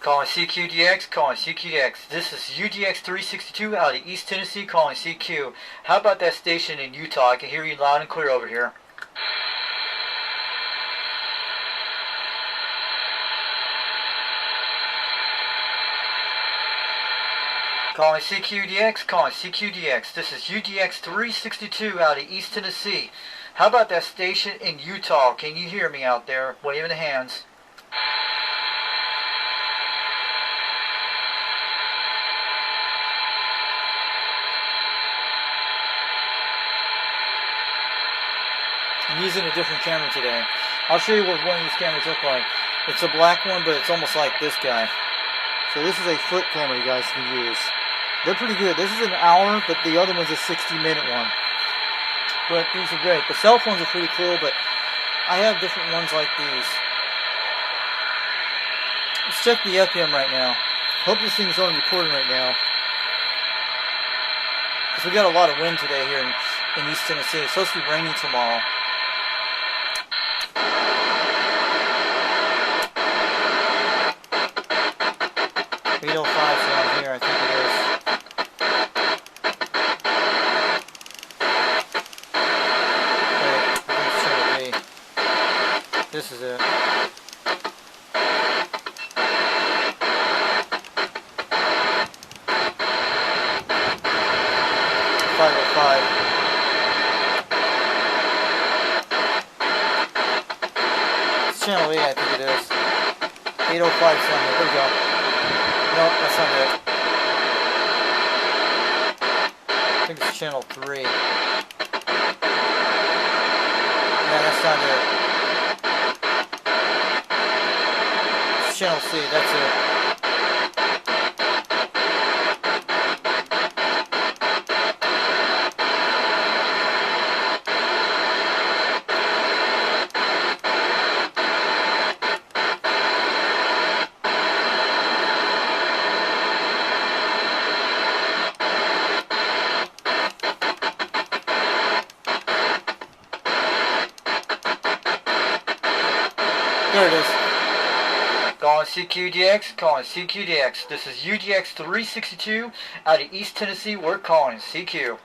Calling CQDX, calling CQDX. This is UDX 362 out of East Tennessee, calling CQ. How about that station in Utah? I can hear you loud and clear over here. Calling CQDX, calling CQDX. This is UDX 362 out of East Tennessee. How about that station in Utah? Can you hear me out there? Waving the hands. I'm using a different camera today. I'll show you what one of these cameras look like. It's a black one, but it's almost like this guy. So this is a flip camera you guys can use. They're pretty good. This is an hour, but the other one's a 60-minute one. But these are great. The cell phones are pretty cool, but I have different ones like these. Let's check the FM right now. Hope this thing's on recording right now. Because we got a lot of wind today here in East Tennessee. It's supposed to be raining tomorrow. Mino down here, I think it is. Wait, I think it's channel B. This is it. It's channel A, I think it is. 805 something. There we go. No, that's not it. I think it's channel 3. Yeah, that's not it. It's channel C, that's it. There it is. Calling CQDX, calling CQDX. This is UDX 362 out of East Tennessee. We're calling CQ.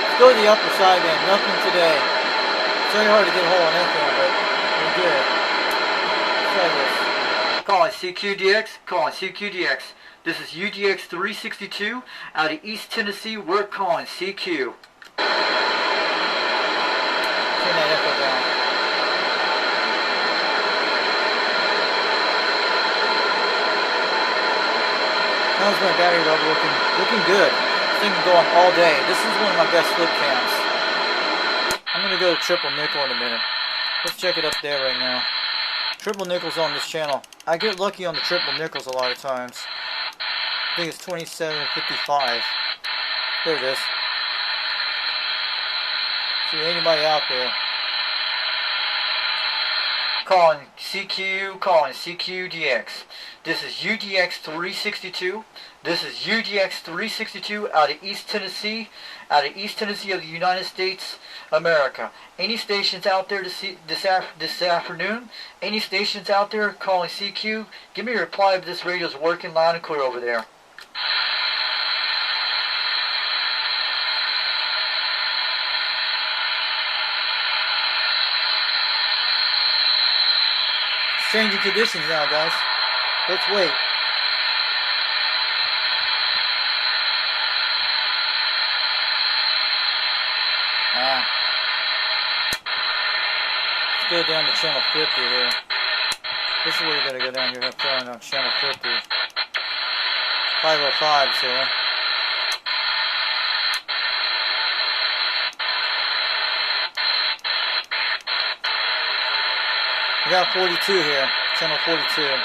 Let's go to the upper side then. Nothing today. It's very hard to get a hold on FM, but we're good. Let's try this. Calling CQDX, calling CQDX. This is UDX 362 out of East Tennessee. We're calling CQ. Turn that echo down. How's my battery level looking? Looking good. This thing can go on all day. This is one of my best flip cams. I'm going to go to triple nickel in a minute. Let's check it up there right now. Triple nickel's on this channel. I get lucky on the triple nickels a lot of times. I think it's 2755. There it is. See anybody out there? Calling CQDX. This is UDX 362. This is UDX 362 out of East Tennessee of the United States, America. Any stations out there to see this afternoon? Any stations out there calling CQ? Give me a reply if this radio's working loud and clear over there. Changing conditions now, guys. Let's wait. Let's go down to channel 50 here. This is where you're going to go down here. I'm on channel 50. 505's here. We got 42 here, channel 42.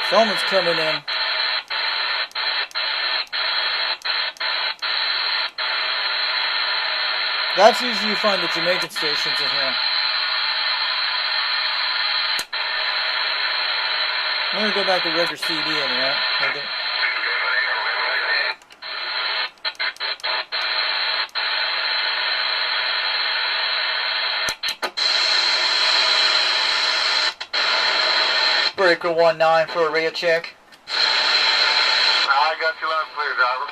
Someone's coming in. That's usually you find the Jamaican stations in here. I'm gonna go back to regular CD in a minute. Breaker 19 for a radio check. I got you loud and clear, driver.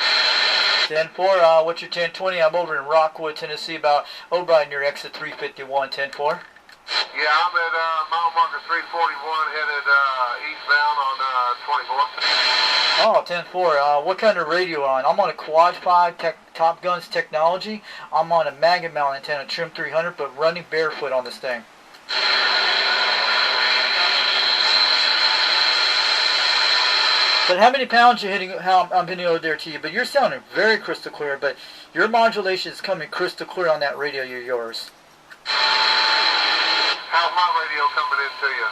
10-4, what's your 1020? I'm over in Rockwood, Tennessee, about over by near exit 351, 10-4. Yeah, I'm at mile marker 341, headed eastbound on 24. Oh, 10-4, what kind of radio on? I'm on a Quad 5 Top Guns technology. I'm on a maggot mount antenna, trim 300, but running barefoot on this thing. But how many pounds you're hitting? How I'm hitting over there to you? But you're sounding very crystal clear. But your modulation is coming crystal clear on that radio. Yours. How's my radio coming into you?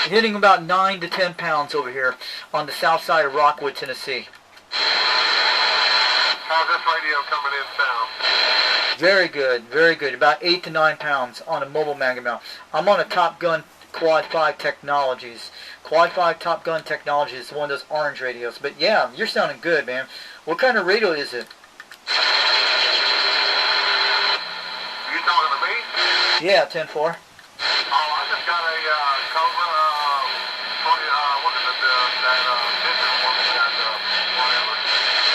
Hitting about 9 to 10 pounds over here on the south side of Rockwood, Tennessee. How's this radio coming in sound? Very good, very good. About 8 to 9 pounds on a mobile magnet mount. I'm on a Top Gun Quad 5 Technologies. Quad 5 Top Gun Technologies is one of those orange radios. But yeah, you're sounding good, man. What kind of radio is it? You talking to me? Yeah, 10-4. Oh, I just got a Cobra, what is it, that digital one we got, whatever.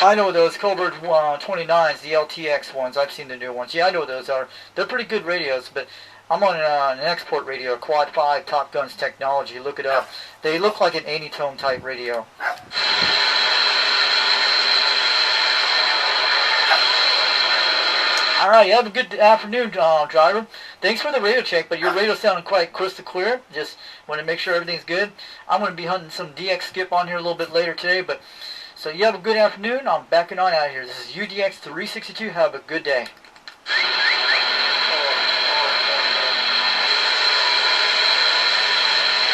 I know those Cobra 29s, the LTX ones. I've seen the new ones. Yeah, I know those are. They're pretty good radios, but I'm on an export radio, Quad 5 Top Guns Technology. Look it up. They look like an 80-tone type radio. All right, you have a good afternoon, driver. Thanks for the radio check, but your radio sounded quite crystal clear. Just want to make sure everything's good. I'm going to be hunting some DX skip on here a little bit later today, but so you have a good afternoon. I'm backing on out of here. This is UDX 362. Have a good day.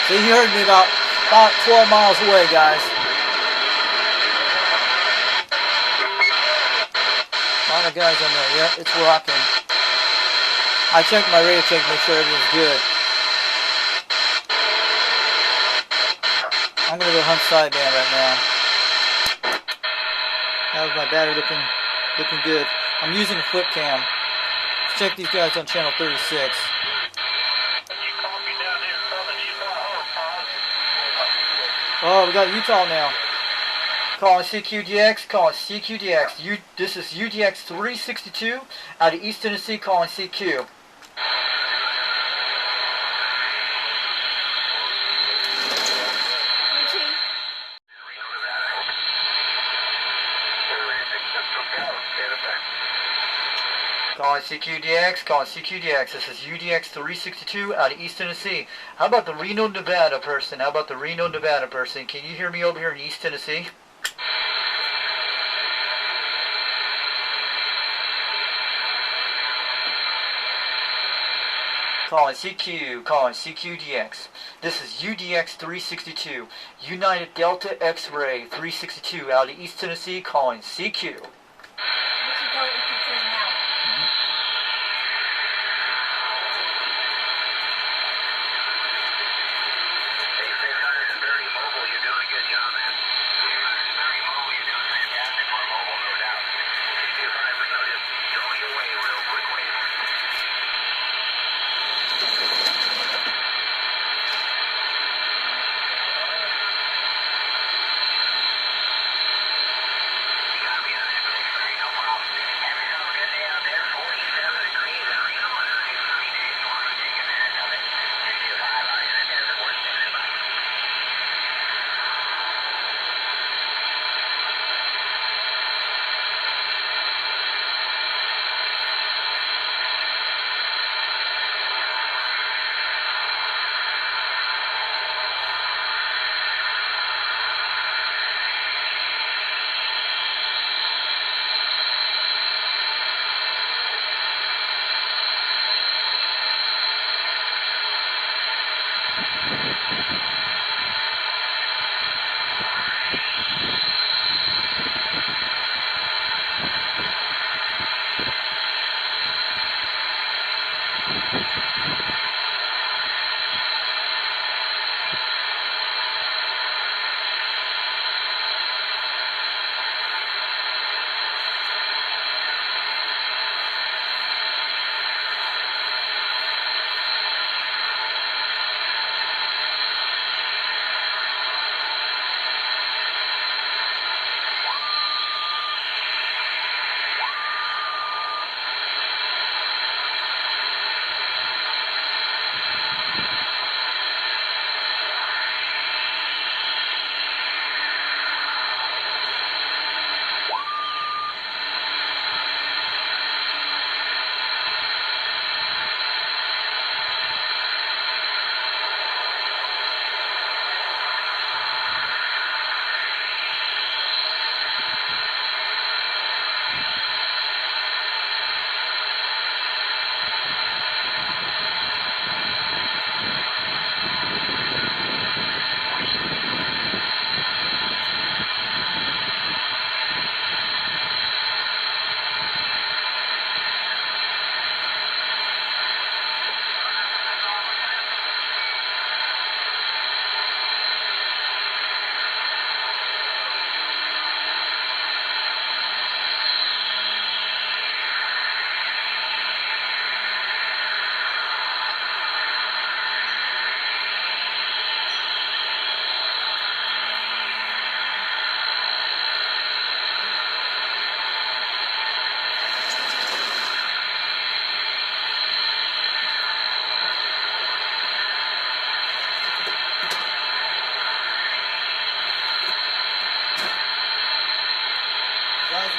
So you heard me about 12 miles away, guys. A lot of guys on there. Yep, it's rocking. I checked my radio check to make sure everything's good. I'm gonna go hunt sideband right now. How's my battery looking good? I'm using a flip cam. Let's check these guys on channel 36. Oh, we got Utah now. Calling CQDX, calling CQDX. This is UDX 362 out of East Tennessee, calling CQ. Calling CQDX, calling CQDX. This is UDX 362 out of East Tennessee. How about the Reno, Nevada person? How about the Reno, Nevada person? Can you hear me over here in East Tennessee? Calling CQ, calling CQDX. This is UDX 362, United Delta X-Ray 362 out of East Tennessee, calling CQ.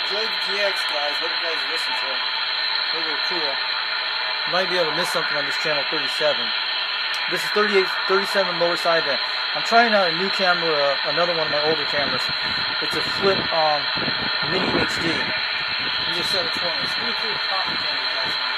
Enjoy the GX, guys. Hope you guys listen to it. They were cool. You might be able to miss something on this channel 37. This is 38, 37 lower sideband. I'm trying out a new camera, another one of my older cameras. It's a flip Mini HD. These are 720s. Really cool copy camera, guys.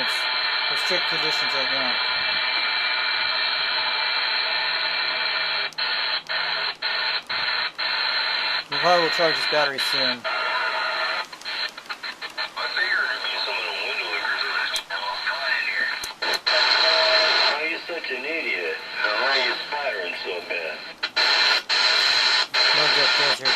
Let's check conditions right now. We probably will charge this battery soon. Why are you such an idiot? Why are you splattering so bad? No jet desert.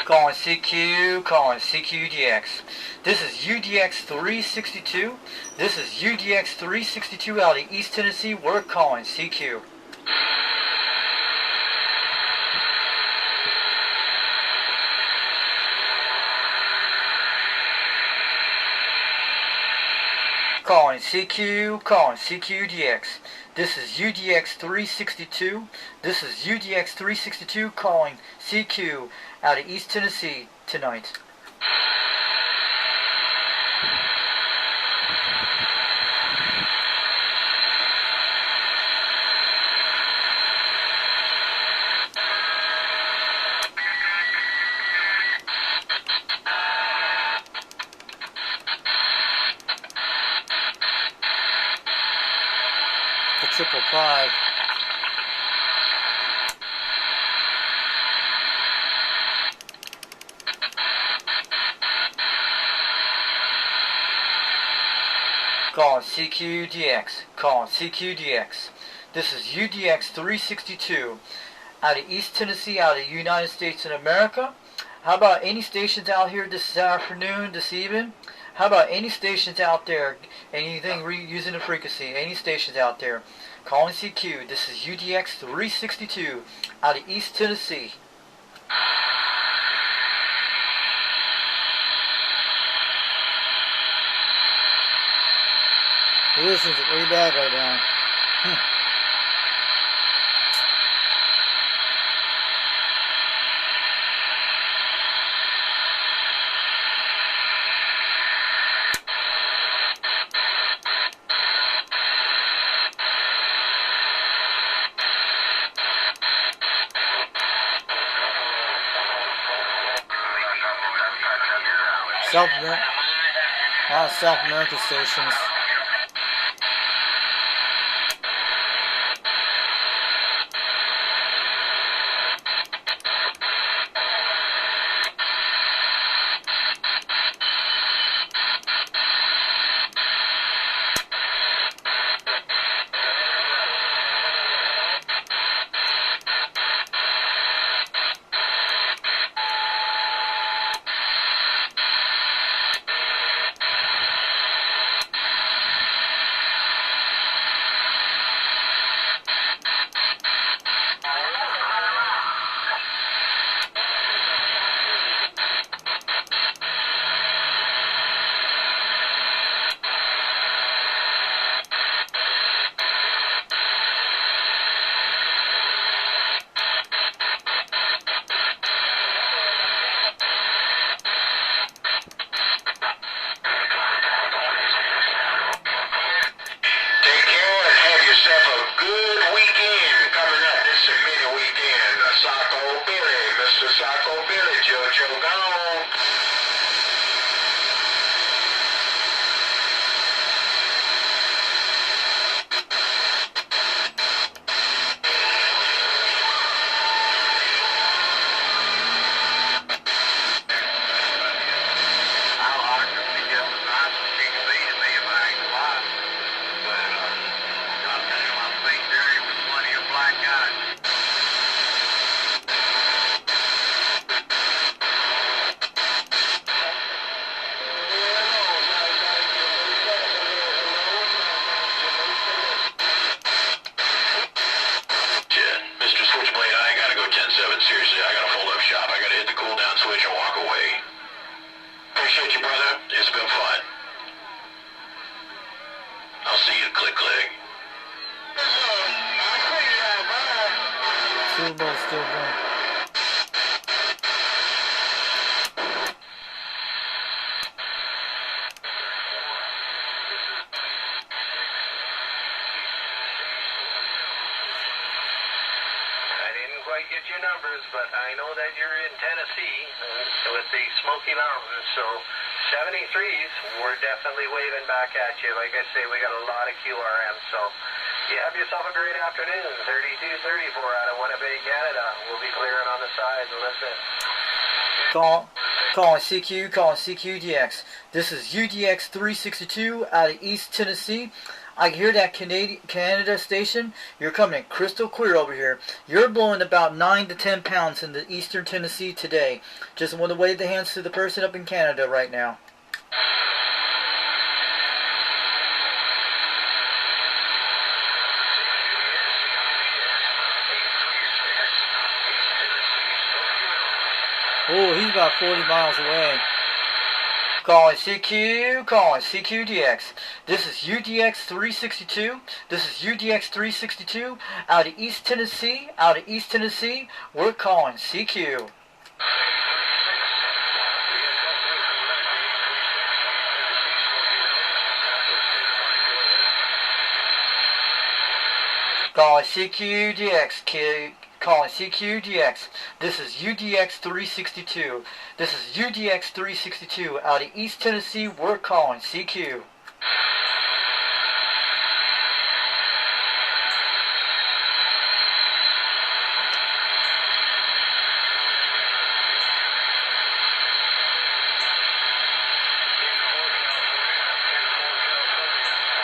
Calling CQDX. This is UDX 362. This is UDX 362 out of East Tennessee. We're calling CQ. Calling CQDX. This is UDX 362. This is UDX 362 calling CQ out of East Tennessee tonight. The 555. Calling CQDX. This is UDX 362 out of East Tennessee, out of the United States of America. How about any stations out here this afternoon, this evening? How about any stations out there? Anything using the frequency? Any stations out there? Calling CQ. This is UDX 362 out of East Tennessee. This is really bad right now. South America stations. Seriously, I gotta fold up shop. I gotta hit the cool down switch and walk away. Appreciate you, brother. It's been fun. I'll see you. Click, click. Still going. get your numbers, but I know that you're in Tennessee with the Smoky Mountains, so 73s, we're definitely waving back at you. Like I say, we got a lot of QRM, so you have yourself a great afternoon. 32-34 out of Winnipeg, Canada. We'll be clearing on the side and listen. Calling CQDX. This is UDX 362 out of East Tennessee. I hear that Canada station. You're coming crystal clear over here. You're blowing about 9 to 10 pounds in the eastern Tennessee today. Just want to wave the hands to the person up in Canada right now. Oh, he's about 40 miles away. Calling CQDX. This is UDX 362. This is UDX 362 out of East Tennessee. We're calling CQ. Calling CQDX. This is UDX 362. This is UDX 362 out of East Tennessee. We're calling CQ.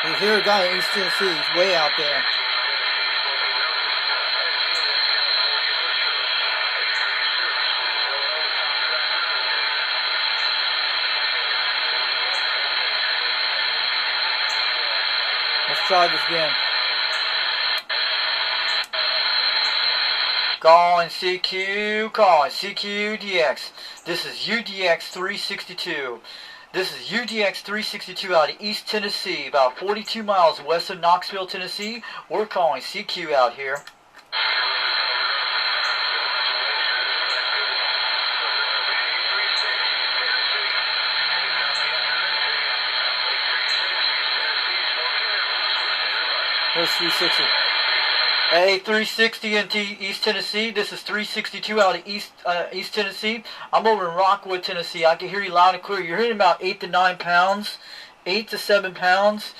You hear a guy in East Tennessee. He's way out there. Let's try this again. Calling CQDX. This is UDX 362. This is UDX 362 out of East Tennessee, about 42 miles west of Knoxville, Tennessee. We're calling CQ out here. There's 360. Hey, 360 into East Tennessee. This is 362 out of East Tennessee. I'm over in Rockwood, Tennessee. I can hear you loud and clear. You're hitting about 8 to 9 pounds, 8 to 7 pounds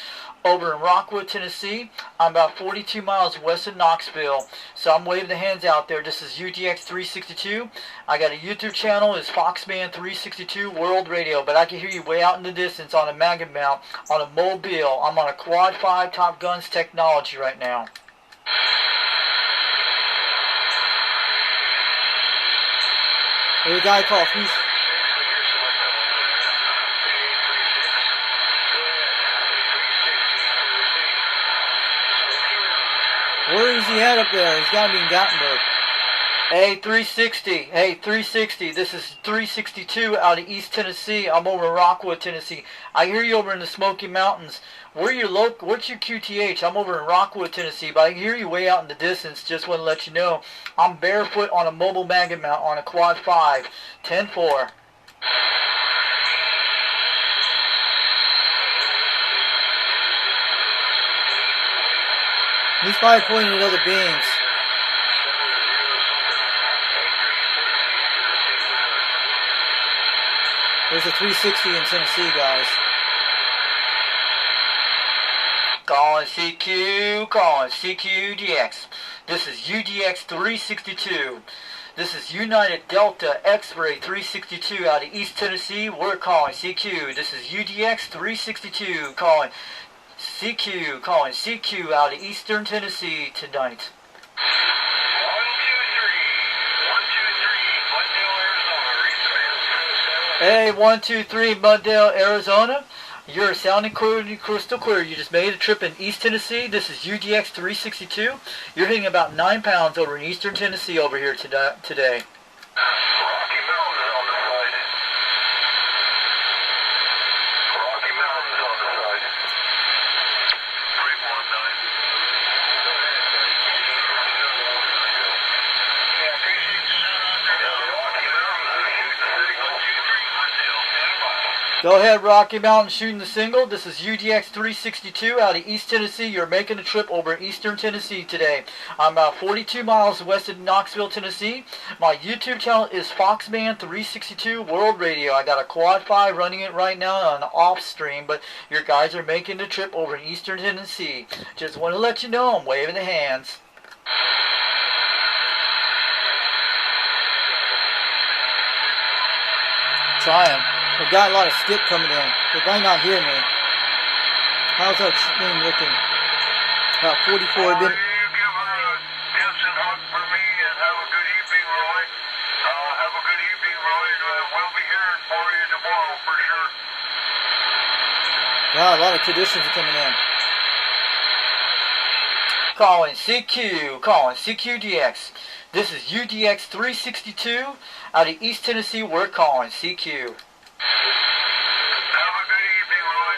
over in Rockwood, Tennessee. I'm about 42 miles west of Knoxville. So I'm waving the hands out there. This is UDX 362. I got a YouTube channel. It's Foxman 362 World Radio. But I can hear you way out in the distance on a magnet mount, on a mobile. I'm on a Quad 5 Top Guns technology right now. There's a guy called Where is he at up there? He's got to be in Gothenburg. Hey, 360. This is 362 out of East Tennessee. I'm over in Rockwood, Tennessee. I hear you over in the Smoky Mountains. What's your QTH? I'm over in Rockwood, Tennessee, but I hear you way out in the distance. Just want to let you know, I'm barefoot on a mobile magnet mount on a Quad 5, 10-4. He's probably pointing at other beings. There's a 360 in Tennessee, guys. Calling CQDX. This is UDX 362. This is United Delta X-Ray 362 out of East Tennessee. We're calling CQ. This is UDX 362 calling CQ out of Eastern Tennessee tonight. 123, Muddale, Arizona. You're sounding crystal clear. You just made a trip in East Tennessee. This is UDX 362. You're hitting about 9 pounds over in Eastern Tennessee over here today. Go ahead, Rocky Mountain shooting the single. This is UDX 362 out of East Tennessee. You're making a trip over Eastern Tennessee today. I'm about 42 miles west of Knoxville, Tennessee. My YouTube channel is Foxman 362 World Radio. I got a Quad 5 running it right now on off stream, but your guys are making the trip over in Eastern Tennessee. Just want to let you know I'm waving the hands. Trying. We've got a lot of skip coming in. They might not hear me. How's our thing looking? About 44. You give Gibson hug for me and have a good evening, Roy. Have a good evening, Roy. We'll be hearing for you tomorrow for sure. Yeah, a lot of conditions are coming in. Calling CQDX. This is UDX 362 out of East Tennessee. We're calling CQ. Have a good evening, Roy.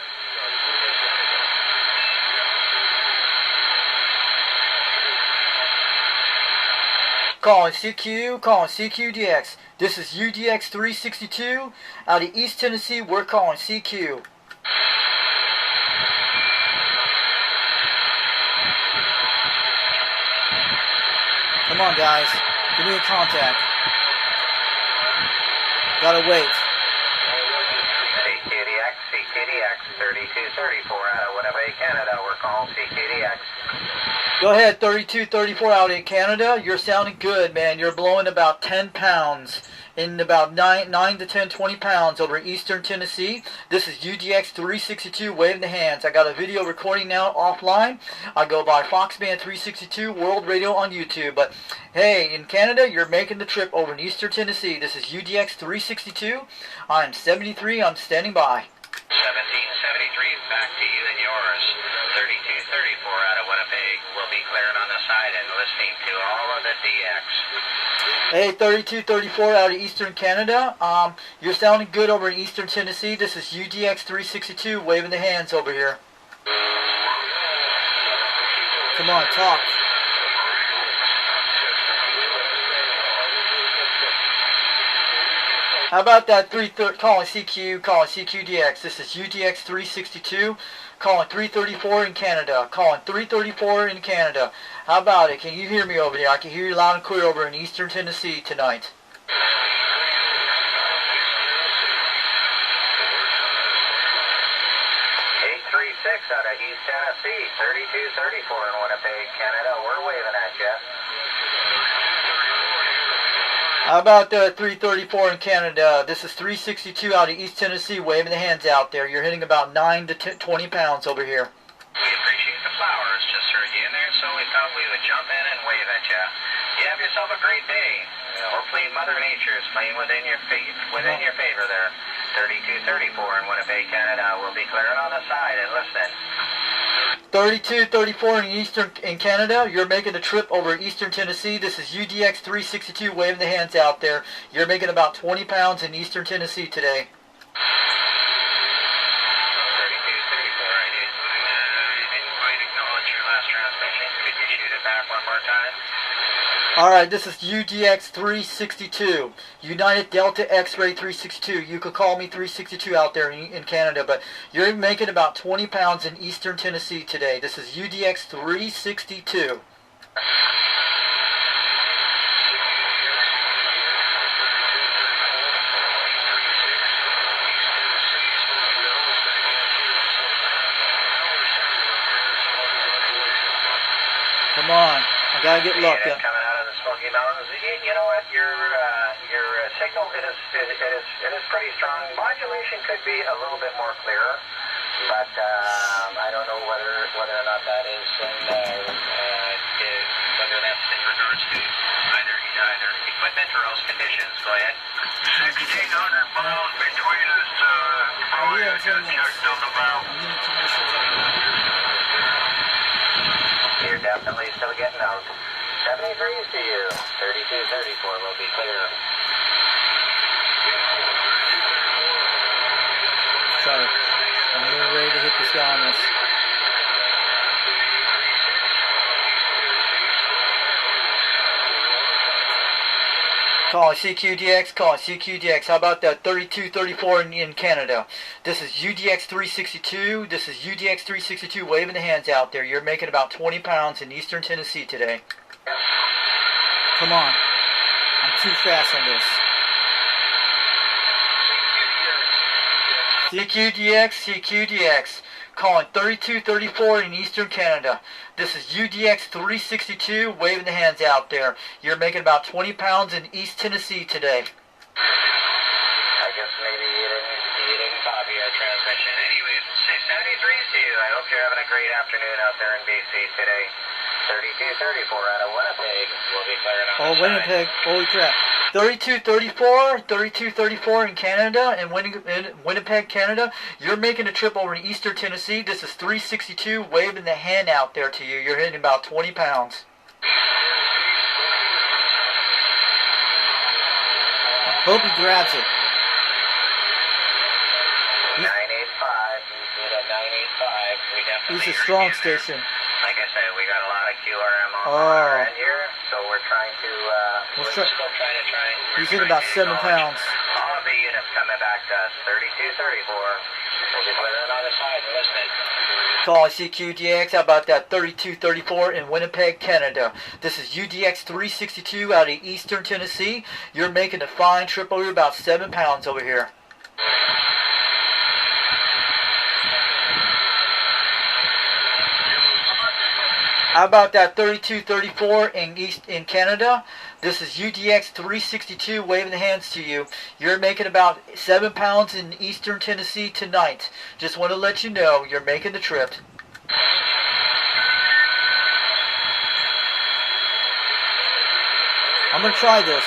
Calling CQDX. This is UDX 362 out of East Tennessee. We're calling CQ. Come on, guys. Give me a contact. Gotta wait. CQDX 3234 out of Winnipeg, Canada. We're calling CQDX. Go ahead, 3234 out in Canada. You're sounding good, man. You're blowing about 10 pounds. In about 9 to 10, 20 pounds over Eastern Tennessee. This is UDX 362, waving the hands. I got a video recording now offline. I go by Foxman 362 World Radio on YouTube. But hey, in Canada, you're making the trip over in Eastern Tennessee. This is UDX 362. I'm 73. I'm standing by. 1773 is back to you and yours. 3234 out of Winnipeg. We'll be clearing on the side and listening to all of the DX. Hey, 3234 out of Eastern Canada. You're sounding good over in Eastern Tennessee. This is UDX 362, waving the hands over here. Come on, talk. How about that calling CQDX. This is UDX 362, calling 334 in Canada. Calling 334 in Canada. How about it? Can you hear me over there? I can hear you loud and clear over in Eastern Tennessee tonight. 836 out of East Tennessee, 3234 in Winnipeg, Canada. We're waving at you. How about 334 in Canada? This is 362 out of East Tennessee, waving the hands out there. You're hitting about 9 to 20 pounds over here. We appreciate the flowers. Just heard you in there, so we thought we would jump in and wave at you. You have yourself a great day. Hopefully Mother Nature is playing within your favor there. 3234 in Winnipeg, Canada. We'll be clearing on the side and listening. 3234 in Canada. You're making the trip over Eastern Tennessee. This is UDX 362, waving the hands out there. You're making about 20 pounds in Eastern Tennessee today. 3234, I didn't quite acknowledge your last transmission. Could you shoot it back one more time? Alright, this is UDX 362. United Delta X-Ray 362. You could call me 362 out there in Canada, but you're making about 20 pounds in Eastern Tennessee today. This is UDX 362. Come on, I gotta get lucky. Coming out of the Smoky Mountains. You know what? Your signal it is pretty strong. Modulation could be a little bit more clearer, but I don't know whether or not that is whether that's in regards to either equipment or else conditions. Go ahead. 1,600 miles between us, Roy. I just checked on the map. You're definitely still getting out. 73 to you. 3234 will be clear. Sorry. I'm getting ready to hit this guy on this. Calling CQDX, calling CQDX. How about that 3234 in Canada? This is UDX 362. This is UDX 362 waving the hands out there. You're making about 20 pounds in eastern Tennessee today. Come on. I'm too fast on this. CQDX, CQDX. Calling 3234 in eastern Canada. This is UDX 362 waving the hands out there. You're making about 20 pounds in East Tennessee today. I guess maybe you didn't copy our transmission. Anyways, 673 to you. I hope you're having a great afternoon out there in BC today. 3234 out of Winnipeg. We'll be clearing on Oh, the Winnipeg. Holy crap. 3234 in Canada, and Winnipeg, Canada. You're making a trip over to eastern Tennessee. This is 362 waving the hand out there to you. You're hitting about 20 pounds. Hope he grabs it. 985. He's a strong station. Like I said, we got a lot of QRM on our end here, so we're trying to, still trying to He's in about 7 pounds. All of the units coming back to us, 3234. We'll be clearing on the side and listening. Calling CQDX, how about that 3234 in Winnipeg, Canada? This is UDX 362 out of eastern Tennessee. You're making a fine trip over about 7 pounds over here. How about that 3234 in Canada? This is UDX 362 waving the hands to you. You're making about 7 pounds in eastern Tennessee tonight. Just want to let you know you're making the trip. I'm going to try this.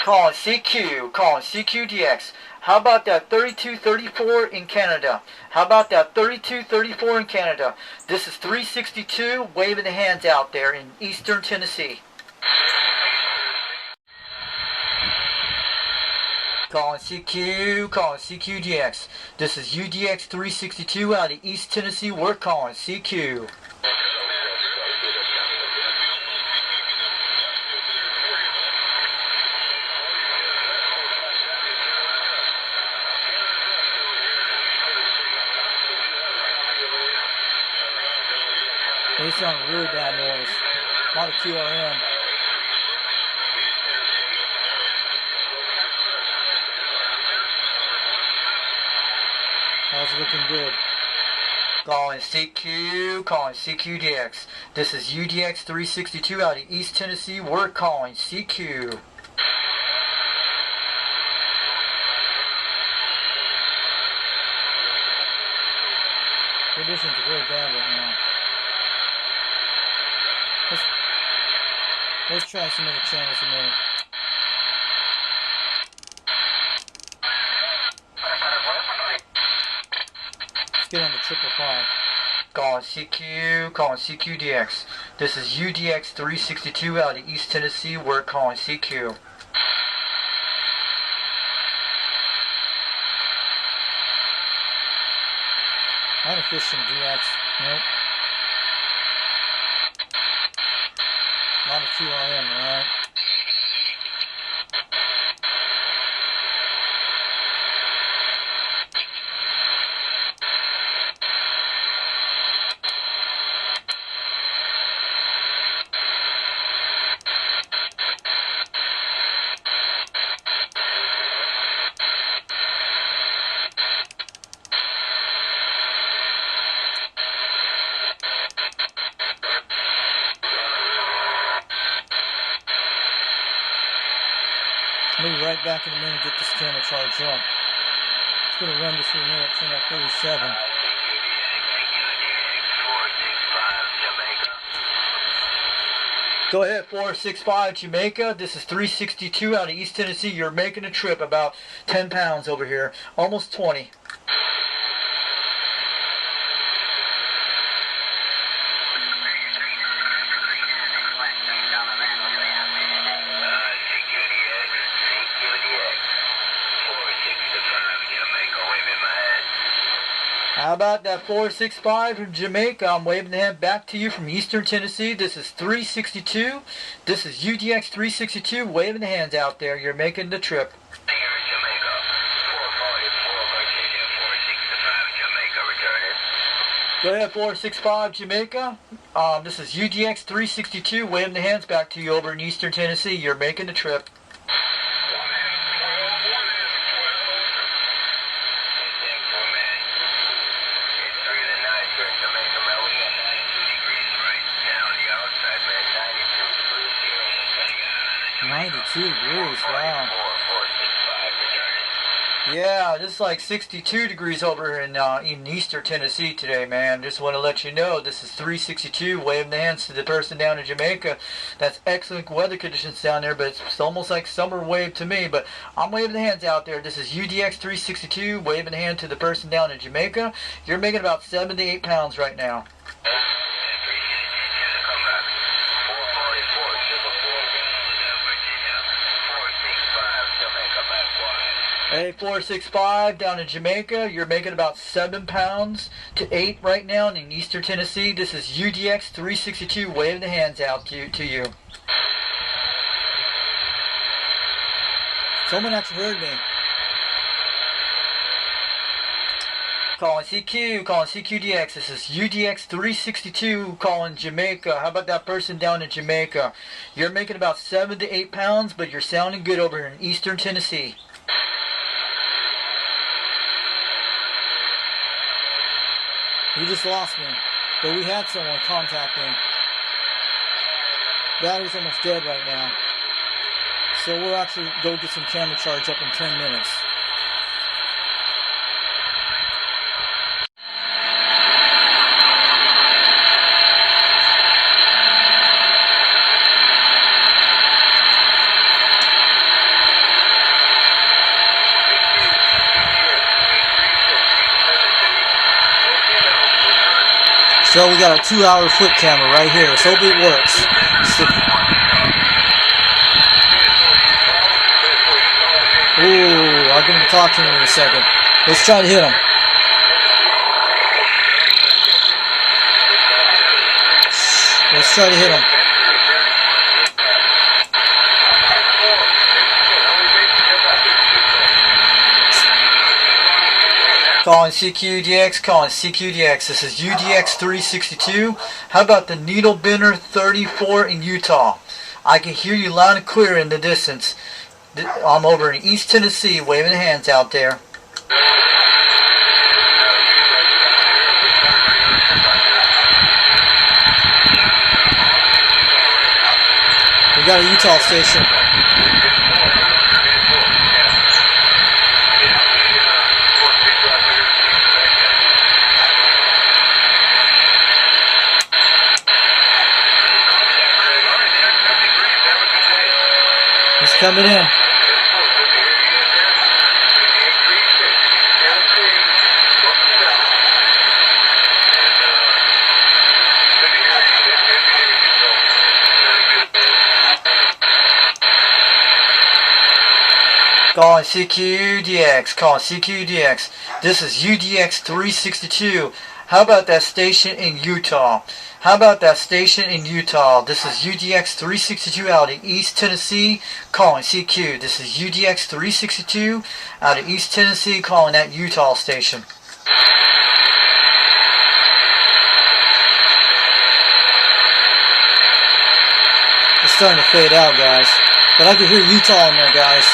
Calling CQDX. How about that 3234 in Canada? How about that 3234 in Canada? This is 362 waving the hands out there in eastern Tennessee. Calling CQDX. This is UDX 362 out of East Tennessee. We're calling CQ. They sound really bad noise. A lot of QRM. How's it looking good? Calling CQDX. This is UDX 362 out of East Tennessee. We're calling CQ. Conditions are really bad right now. Let's try some other channels a minute. Let's get on the 555. Calling CQDX. This is UDX 362 out of East Tennessee. We're calling CQ. I want to fish some DX. Nope. A lot of QRM, alright? I'll be right back in a minute to get this camera charged up. It's going to run just for a minute, turn at 37. Go ahead, 465 Jamaica. This is 362 out of East Tennessee. You're making a trip about 10 pounds over here. Almost 20. How about that 465 from Jamaica? I'm waving the hand back to you from Eastern Tennessee. This is 362. This is UDX 362. Waving the hands out there. You're making the trip. Here in Jamaica, 444 Virginia, 465 Jamaica, returning. Go ahead, 465 Jamaica. This is UDX 362. Waving the hands back to you over in Eastern Tennessee. You're making the trip. Two degrees, wow. Yeah, this is like 62 degrees over in Eastern Tennessee today, man. Just want to let you know, this is 362, waving the hands to the person down in Jamaica. That's excellent weather conditions down there, but it's almost like summer wave to me. But I'm waving the hands out there. This is UDX 362, waving the hand to the person down in Jamaica. You're making about 7 to 8 pounds right now. Hey, 465 down in Jamaica. You're making about 7 pounds to 8 right now in Eastern Tennessee. This is UDX 362, waving the hands out to you. Someone actually heard me. Calling CQDX. This is UDX 362 calling Jamaica. How about that person down in Jamaica? You're making about 7 to 8 pounds, but you're sounding good over in Eastern Tennessee. You just lost me, but we had someone contact me. Battery's almost dead right now. So we'll actually go get some camera charge up in 10 minutes. So we got a 2-hour foot camera right here. Let's hope it works. Ooh, I'm going to talk to him in a second. Let's try to hit him. Let's try to hit him. Calling CQDX. This is UDX 362. How about the Needle Bender 34 in Utah? I can hear you loud and clear in the distance. I'm over in East Tennessee, waving the hands out there. We got a Utah station. He's coming in. Calling CQDX. This is UDX 362. How about that station in Utah? This is UDX 362 out of East Tennessee, calling CQ. This is UDX 362 out of East Tennessee, calling that Utah station. It's starting to fade out, guys. But I can hear Utah in there, guys.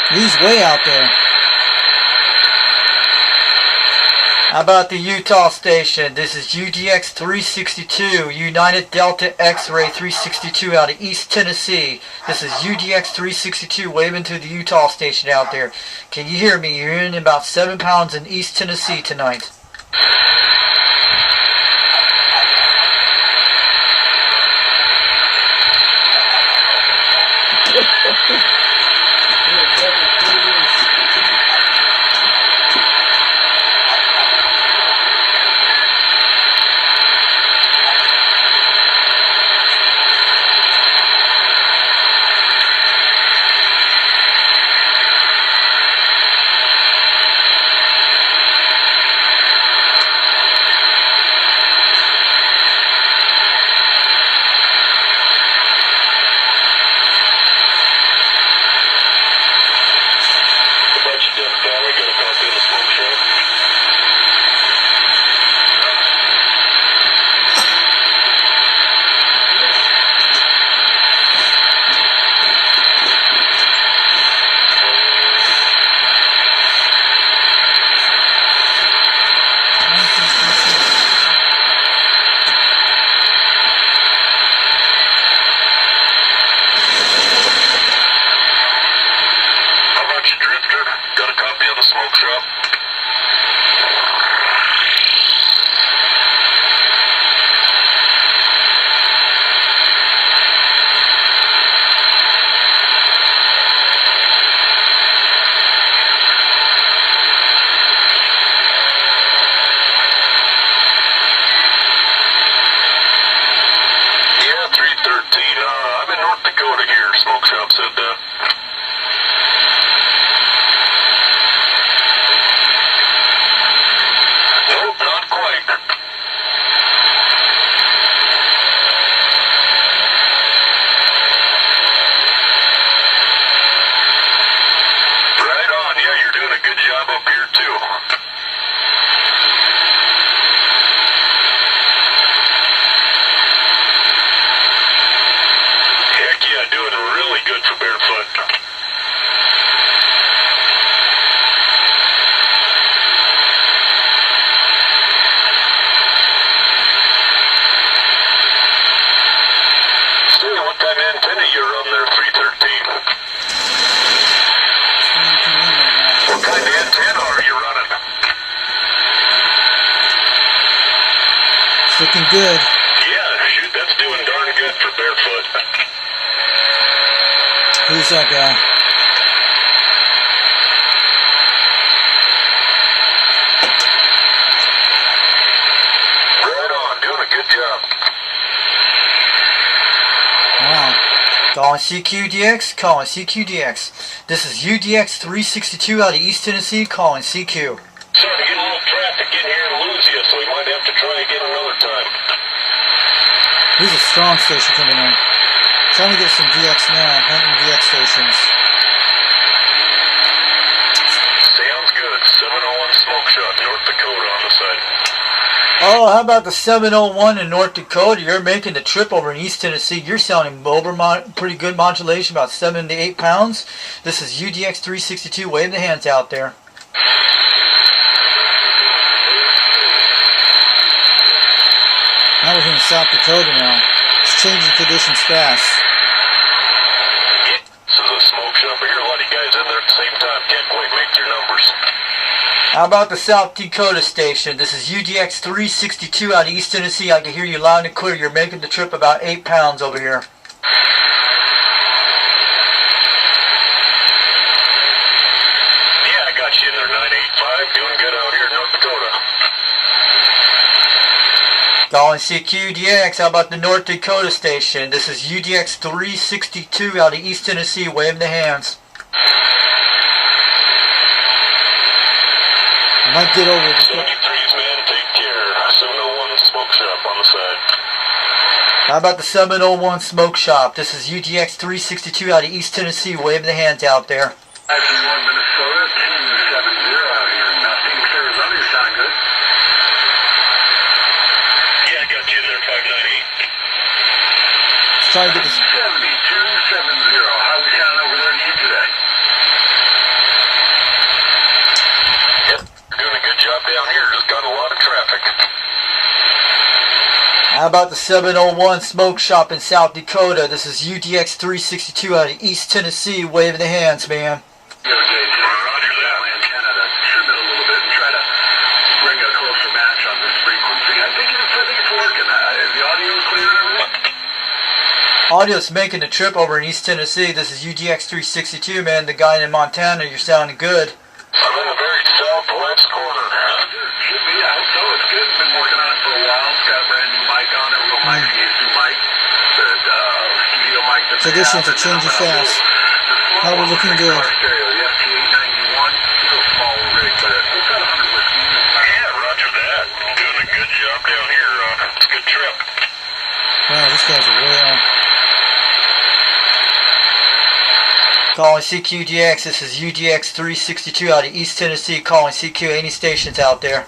He's way out there. How about the Utah station? This is UDX 362, United Delta X-Ray 362 out of East Tennessee. This is UDX 362, waving to the Utah station out there. Can you hear me? You're in about 7 pounds in East Tennessee tonight. smoke shop said that. Nope, not quite. Right on, yeah, you're doing a good job up here too. Heck yeah, doing really good for barefoot. Say, what kind of antenna you're on there, 313? What kind of antenna are you running? It's looking good. Yeah, shoot, that's doing darn good for barefoot. Who's that guy? Right on, doing a good job. Wow. Calling CQDX, calling CQDX. This is UDX 362 out of East Tennessee, calling CQ. Sorry to get a little traffic in here and lose you, so we might have to try again another time. Here's a strong station coming in. Trying to get some DX now, hunting DX stations. Sounds good. 701 Smoke Shot, North Dakota on the side. Oh, how about the 701 in North Dakota? You're making the trip over in East Tennessee. You're sounding over pretty good modulation, about 7 to 8 pounds. This is UDX 362. Wave the hands out there. Now we're in South Dakota now. It's changing conditions fast. This is a smoke shop. I hear a lot of guys in there at the same time. Can't quite make your numbers. How about the South Dakota station? This is UDX 362 out of East Tennessee. I can hear you loud and clear. You're making the trip about 8 pounds over here. Yeah, I got you in there, 985. Doing good out here in North Dakota. Calling CQDX. How about the North Dakota station? This is UDX 362 out of East Tennessee. Wave the hands. I might get over this. 73s, man, take care. 701 Smoke Shop on the side. How about the 701 Smoke Shop? This is UDX 362 out of East Tennessee. Wave the hands out there. 91 Minnesota, 270 out here in Phoenix, Arizona. You sound good. Yeah, I got you in there, 598. Let's try to get this. 7270. How's it sound over there to you today? Yep, you're doing a good job down here. Just got a lot of traffic. How about the 701 Smoke Shop in South Dakota? This is UDX 362 out of East Tennessee. Wave the hands, man. Roger that. Antenna to trim it a little bit and try to bring a closer match on this frequency. I think it's working. Is the audio clear and everything? Audio's making the trip over in East Tennessee. This is UDX 362, man. The guy in Montana, you're sounding good. I'm in the very southwest corner. Should be. I hope so. It's good. Been working on it for a while. It's got a brand new mic on it. Real nice AC mic. The studio mic. Traditions are changing fast. How we're looking good. Stereo, the FT891. It's a small rig, but it's got 100 whiskey. Yeah, roger that. Doing a good job down here. It's a good trip. Wow, this guy's a way on. Calling CQDX. This is UDX 362 out of East Tennessee. Calling CQ. Any stations out there?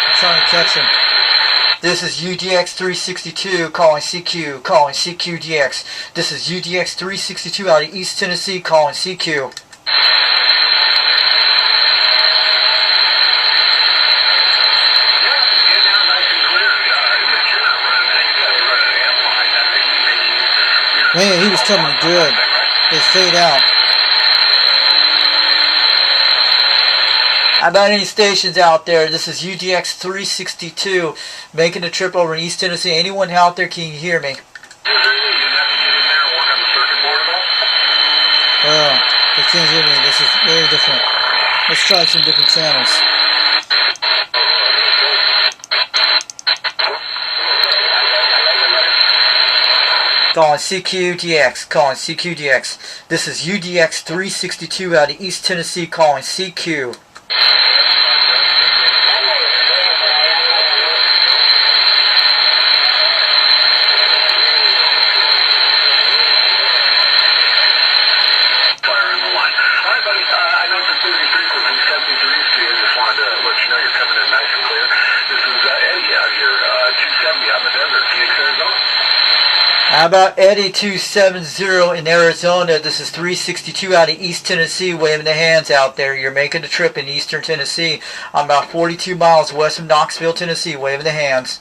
I'm trying to catch him. This is UDX 362 calling CQ. Calling CQDX. This is UDX 362 out of East Tennessee. Calling CQ. Man, he was coming good. They fade out. How about any stations out there? This is UDX 362 making the trip over in East Tennessee. Anyone out there, can you hear me? Oh, they can't hear me. This is very different. Let's try some different channels. Calling CQDX. Calling CQDX. This is UDX 362 out of East Tennessee. Calling CQ. How about Eddie 270 in Arizona? This is 362 out of East Tennessee, waving the hands out there. You're making the trip in Eastern Tennessee. I'm about 42 miles west of Knoxville, Tennessee, waving the hands.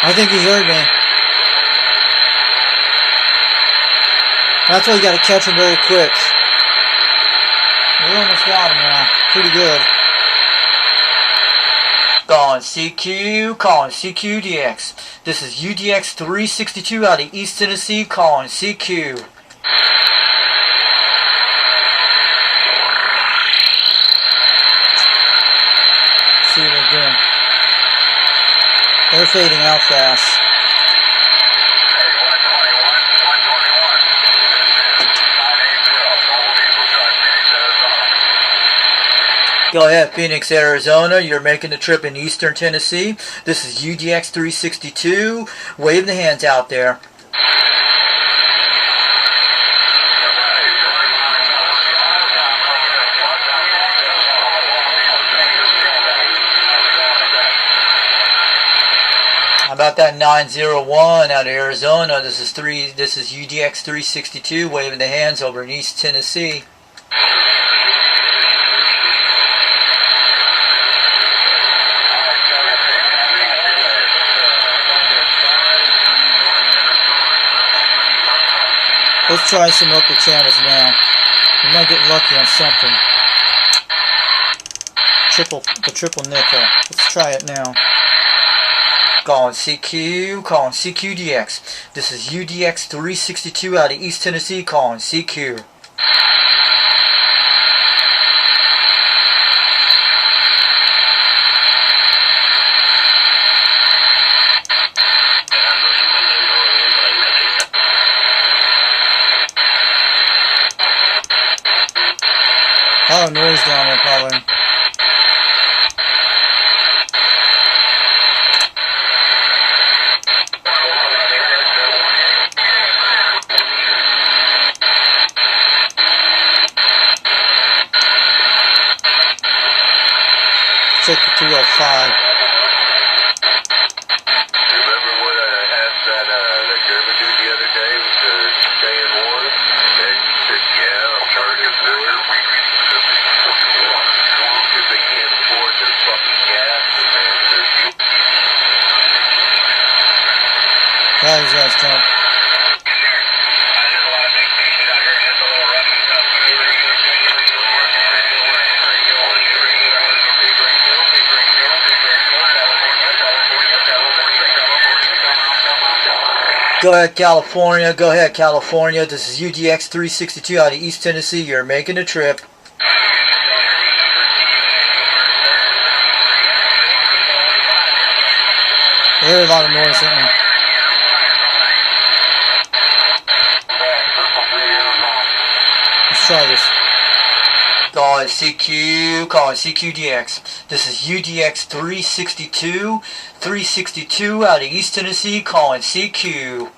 I think he heard me. That's why you got to catch him very quick. We almost got him now. Pretty good. Calling CQ, calling CQDX. This is UDX 362 out of East Tennessee, calling CQ. See what we're doing. They're fading out fast. Go ahead, Phoenix, Arizona. You're making the trip in Eastern Tennessee. This is UDX 362. Wave the hands out there. How about that 901 out of Arizona? This is UDX 362. Waving the hands over in East Tennessee. Let's try some upper channels now. We might get lucky on something. The triple nickel. Let's try it now. Calling CQ, calling CQDX. This is UDX 362 out of East Tennessee, calling CQ. Oh, noise down there probably. Check the 305. Remember what I asked that German dude the other day to stay in warm? And he said, yeah, I'm starting to do it. Because they can't afford their fucking gas and their fuel. Yeah, these guys come. Go ahead, California. Go ahead, California. This is UDX 362 out of East Tennessee. You're making a trip. There's a lot of noise in there. Let's try this. Calling CQ, calling CQDX. This is UDX 362 out of East Tennessee, calling CQ.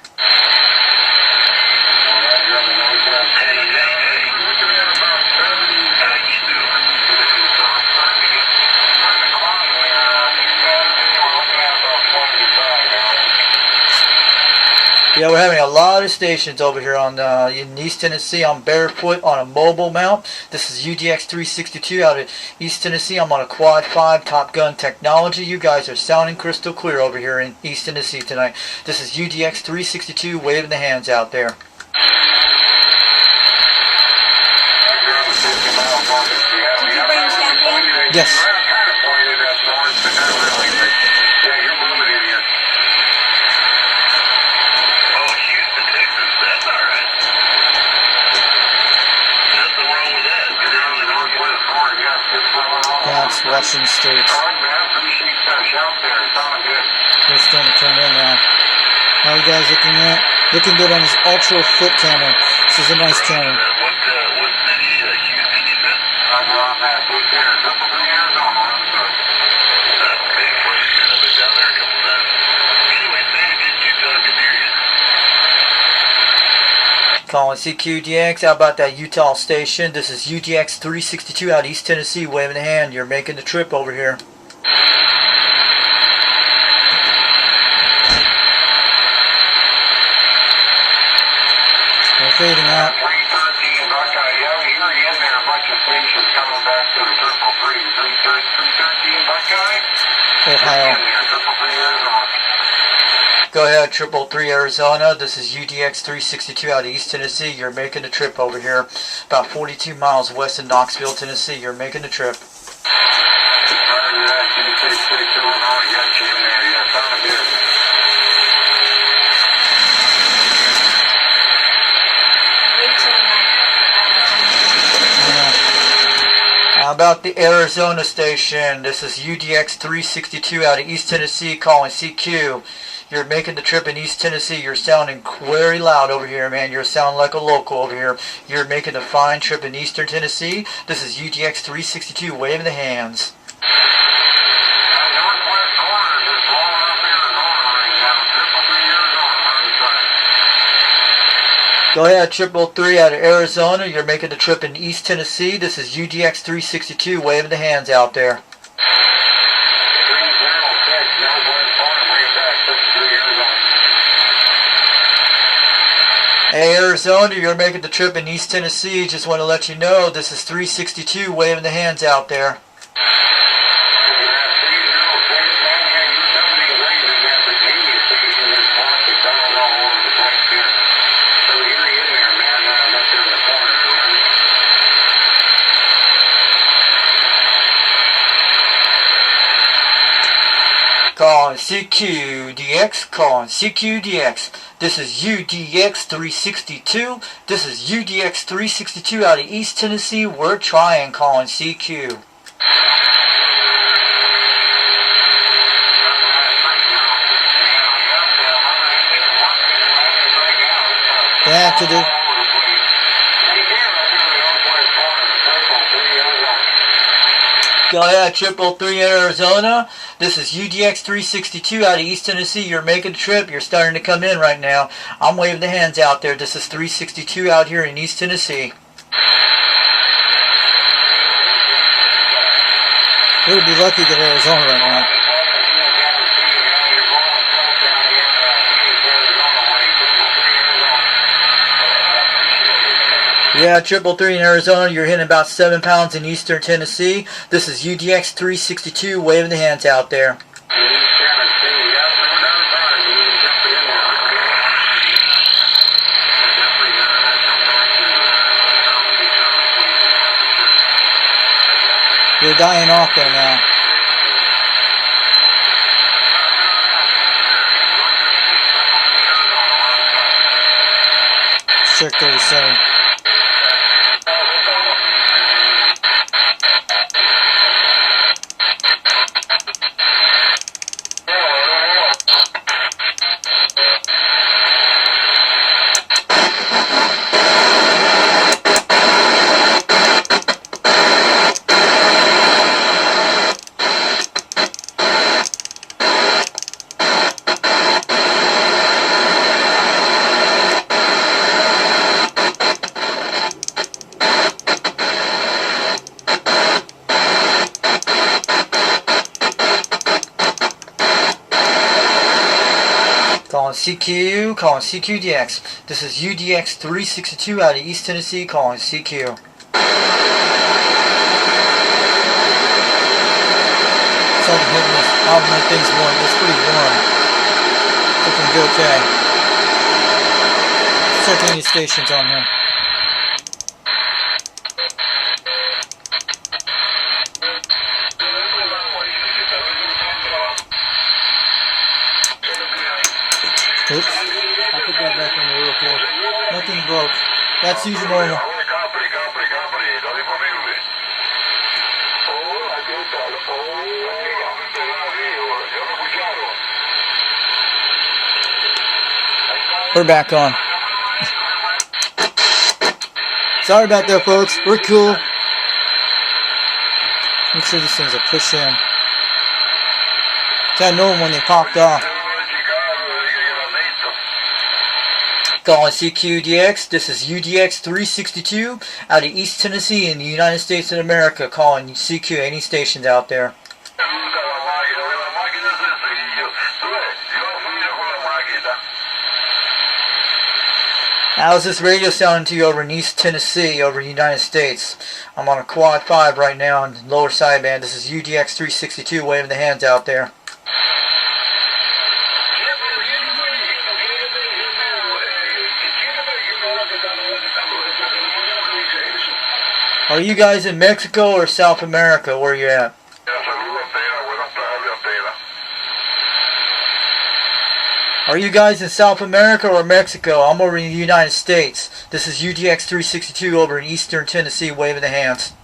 Yeah, we're having a lot of stations over here in East Tennessee. I'm barefoot on a mobile mount. This is UDX 362 out of East Tennessee. I'm on a Quad 5 Top Gun technology. You guys are sounding crystal clear over here in East Tennessee tonight. This is UDX 362 waving the hands out there. Did you bring champagne? Yes. Washington State. All right, man. Appreciate that shout there. Sounding good. We're starting to turn in now. How are you guys looking at? Looking good on this Ultra Foot camera. This is a nice camera. What city, Houston, you said? I'm on that. Take care. Triple Three, Arizona. I'm sorry. Big place, man. I've been down there a couple times. Anyway, say it again, Utah. Good to hear you. Calling CQDX out about that Utah station. This is UDX 362 out East Tennessee. Waving the hand. You're making the trip over here. We're fading out. 313 Buckeye. Yeah, we hear you in there. A bunch of stations coming back to the Triple Three. 313 Buckeye. Ohio. In there. Triple Three, Arizona. Go ahead, 333 Arizona. This is UDX 362 out of East Tennessee. You're making the trip over here. About 42 miles west of Knoxville, Tennessee. You're making the trip. Roger that. 266 Illinois. Got you in there. Yeah, sounding good. How about the Arizona station? This is UDX 362 out of East Tennessee calling CQ. You're making the trip in East Tennessee. You're sounding very loud over here, man. You're sounding like a local over here. You're making a fine trip in Eastern Tennessee. This is UDX 362 waving the hands. Northwest corner is just blowing up Arizona right now. Triple Three, Arizona. Hard to try. Go ahead, 333 out of Arizona. You're making the trip in East Tennessee. This is UDX 362 waving the hands out there. 306 Northwest corner. Bring it back. Triple Three, Arizona. Hey, Arizona, you're making the trip in East Tennessee. Just want to let you know this is 362 waving the hands out there. Calling CQDX, calling CQDX. This is UDX 362. This is UDX 362 out of East Tennessee. We're trying, calling CQ. Back to the... Go ahead, 333 Arizona. This is UDX 362 out of East Tennessee. You're making the trip. You're starting to come in right now. I'm waving the hands out there. This is 362 out here in East Tennessee. We would be lucky to get Arizona right now. Yeah, 333 in Arizona. You're hitting about 7 pounds in Eastern Tennessee. This is UDX 362 waving the hands out there. You're dying off there now. Check 37. Calling CQDX. This is UDX 362 out of East Tennessee, calling CQ. So hitting this, how many things warm? It's pretty warm. Looking good, okay. Checking any stations on here. Oops. I'll put that back in there real quick. Nothing broke. That's usually normal. Copy. We're back on. Sorry about that, folks. We're cool. Make sure these things are pushed in. I know them when they popped off. Calling CQDX. This is UDX 362 out of East Tennessee in the United States of America. Calling CQ. Any stations out there? How's this radio sounding to you over in East Tennessee, over in the United States? I'm on a quad 5 right now on the lower sideband. This is UDX 362, waving the hands out there. Are you guys in Mexico or South America? Where are you at? Are you guys in South America or Mexico? I'm over in the United States. This is UDX 362 over in Eastern Tennessee, waving the hands.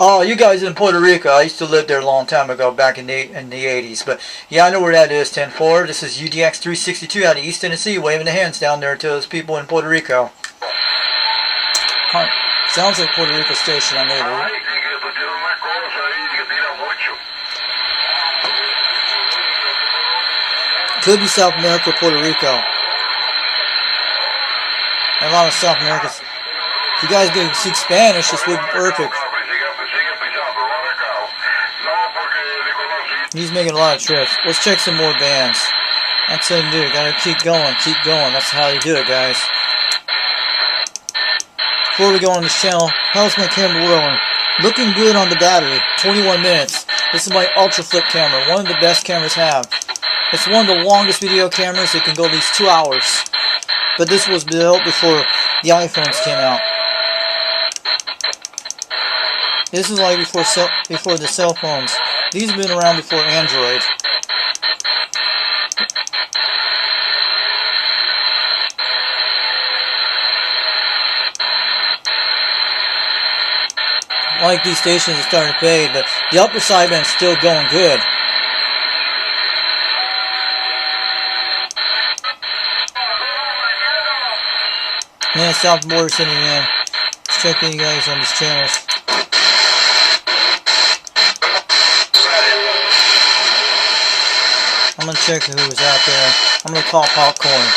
Oh, you guys in Puerto Rico. I used to live there a long time ago, back in the 80s. But yeah, I know where that is, 10-4. This is UDX 362 out of East Tennessee, waving the hands down there to those people in Puerto Rico. Sounds like Puerto Rico station on there. Could be South America or Puerto Rico. A lot of South Americans. If you guys can speak Spanish, this would be perfect. He's making a lot of trips. Let's check some more bands. That's what I do. Gotta keep going, keep going. That's how you do it, guys. Before we go on this channel, how's my camera rolling? Looking good on the battery. 21 minutes. This is my ultra flip camera. One of the best cameras have. It's one of the longest video cameras. It can go at least 2 hours. But this was built before the iPhones came out. This is like before the cell phones. These have been around before Android. Like these stations are starting to fade, but the upper sideband is still going good. Man, South Border sending in. Let's check in you guys on these channels. I'm gonna check who was out there. I'm gonna call Popcorn.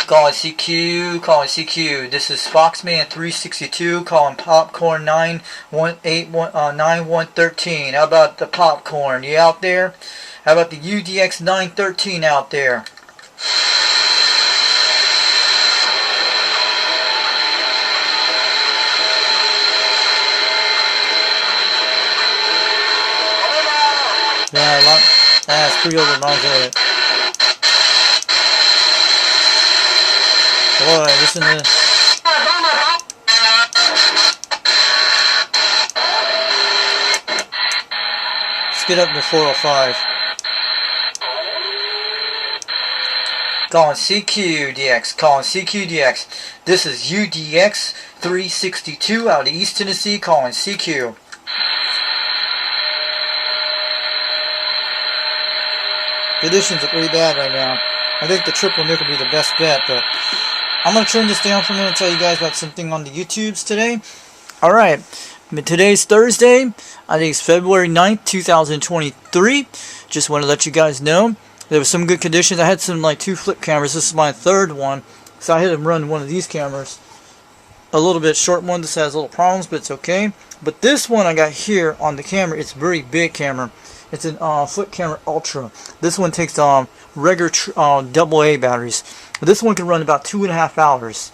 Calling CQ, calling CQ. This is Foxman 362 calling Popcorn 9113. How about the Popcorn? You out there? How about the UDX 913 out there? Yeah, a lot. That's pretty over miles of it. Boy, listen to this. Let's get up to 405. Calling CQDX. Calling CQDX. This is UDX 362 out of East Tennessee. Calling CQ. Conditions are pretty bad right now. I think the triple nick will be the best bet, but I'm going to turn this down for a minute and tell you guys about something on the YouTubes today. Alright, today's Thursday. I think it's February 9th, 2023. Just want to let you guys know there was some good conditions. I had some like 2 flip cameras. This is my third one, so I had to run one of these cameras. A little bit short one. This has little problems, but it's okay. But this one I got here on the camera, it's a very big camera. It's an flip camera ultra. This one takes regular AA batteries. This one can run about 2.5 hours.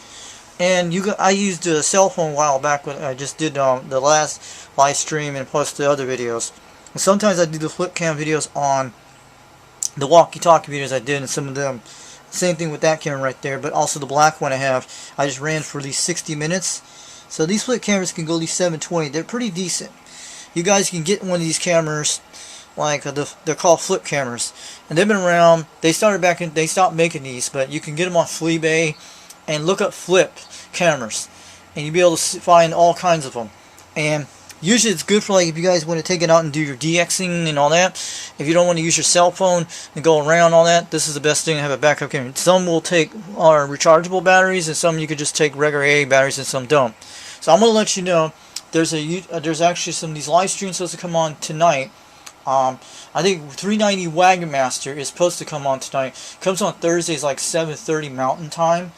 And I used a cell phone a while back when I just did the last live stream and plus the other videos. And sometimes I do the flip cam videos on the walkie-talkie videos I did, and some of them. Same thing with that camera right there, but also the black one I have. I just ran for at least 60 minutes. So these flip cameras can go at least 720. They're pretty decent. You guys can get one of these cameras. like they're called flip cameras, and they've been around. They started back in. They stopped making these, but you can get them on Fleabay, and look up flip cameras, and you'll be able to find all kinds of them. And usually it's good for like if you guys want to take it out and do your DXing and all that. If you don't want to use your cell phone and go around all that, this is the best thing to have a backup camera. Some will take rechargeable batteries, and some you could just take regular AA batteries, and some don't. So I'm gonna let you know. There's actually some of these live streams supposed to come on tonight. I think 390 Wagon Master is supposed to come on tonight. Comes on Thursdays like 7:30 Mountain Time.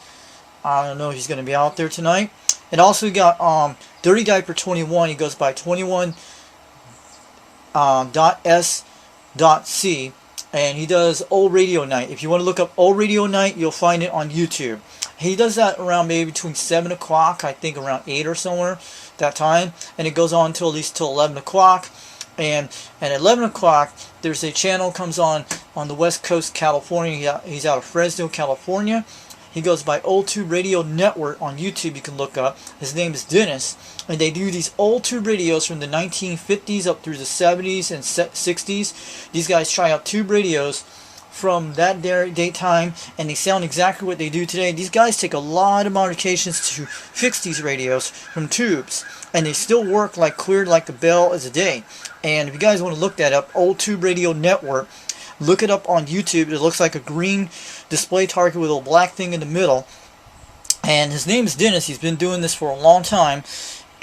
I don't know if he's going to be out there tonight. And also we got Dirty Diaper 21. He goes by 21.s.c, and he does Old Radio Night. If you want to look up Old Radio Night, you'll find it on YouTube. He does that around maybe between 7 o'clock, I think around 8 or somewhere, that time. And it goes on until at least till 11 o'clock. And at 11 o'clock, there's a channel comes on the West Coast, California. He's out of Fresno, California. He goes by Old Tube Radio Network on YouTube. You can look up. His name is Dennis. And they do these old tube radios from the 1950s up through the 70s and 60s. These guys try out tube radios from that daytime, and they sound exactly what they do today. These guys take a lot of modifications to fix these radios from tubes, and they still work like clear like the bell as a day. And if you guys want to look that up, Old Tube Radio Network, look it up on YouTube. It looks like a green display target with a little black thing in the middle. And his name is Dennis. He's been doing this for a long time,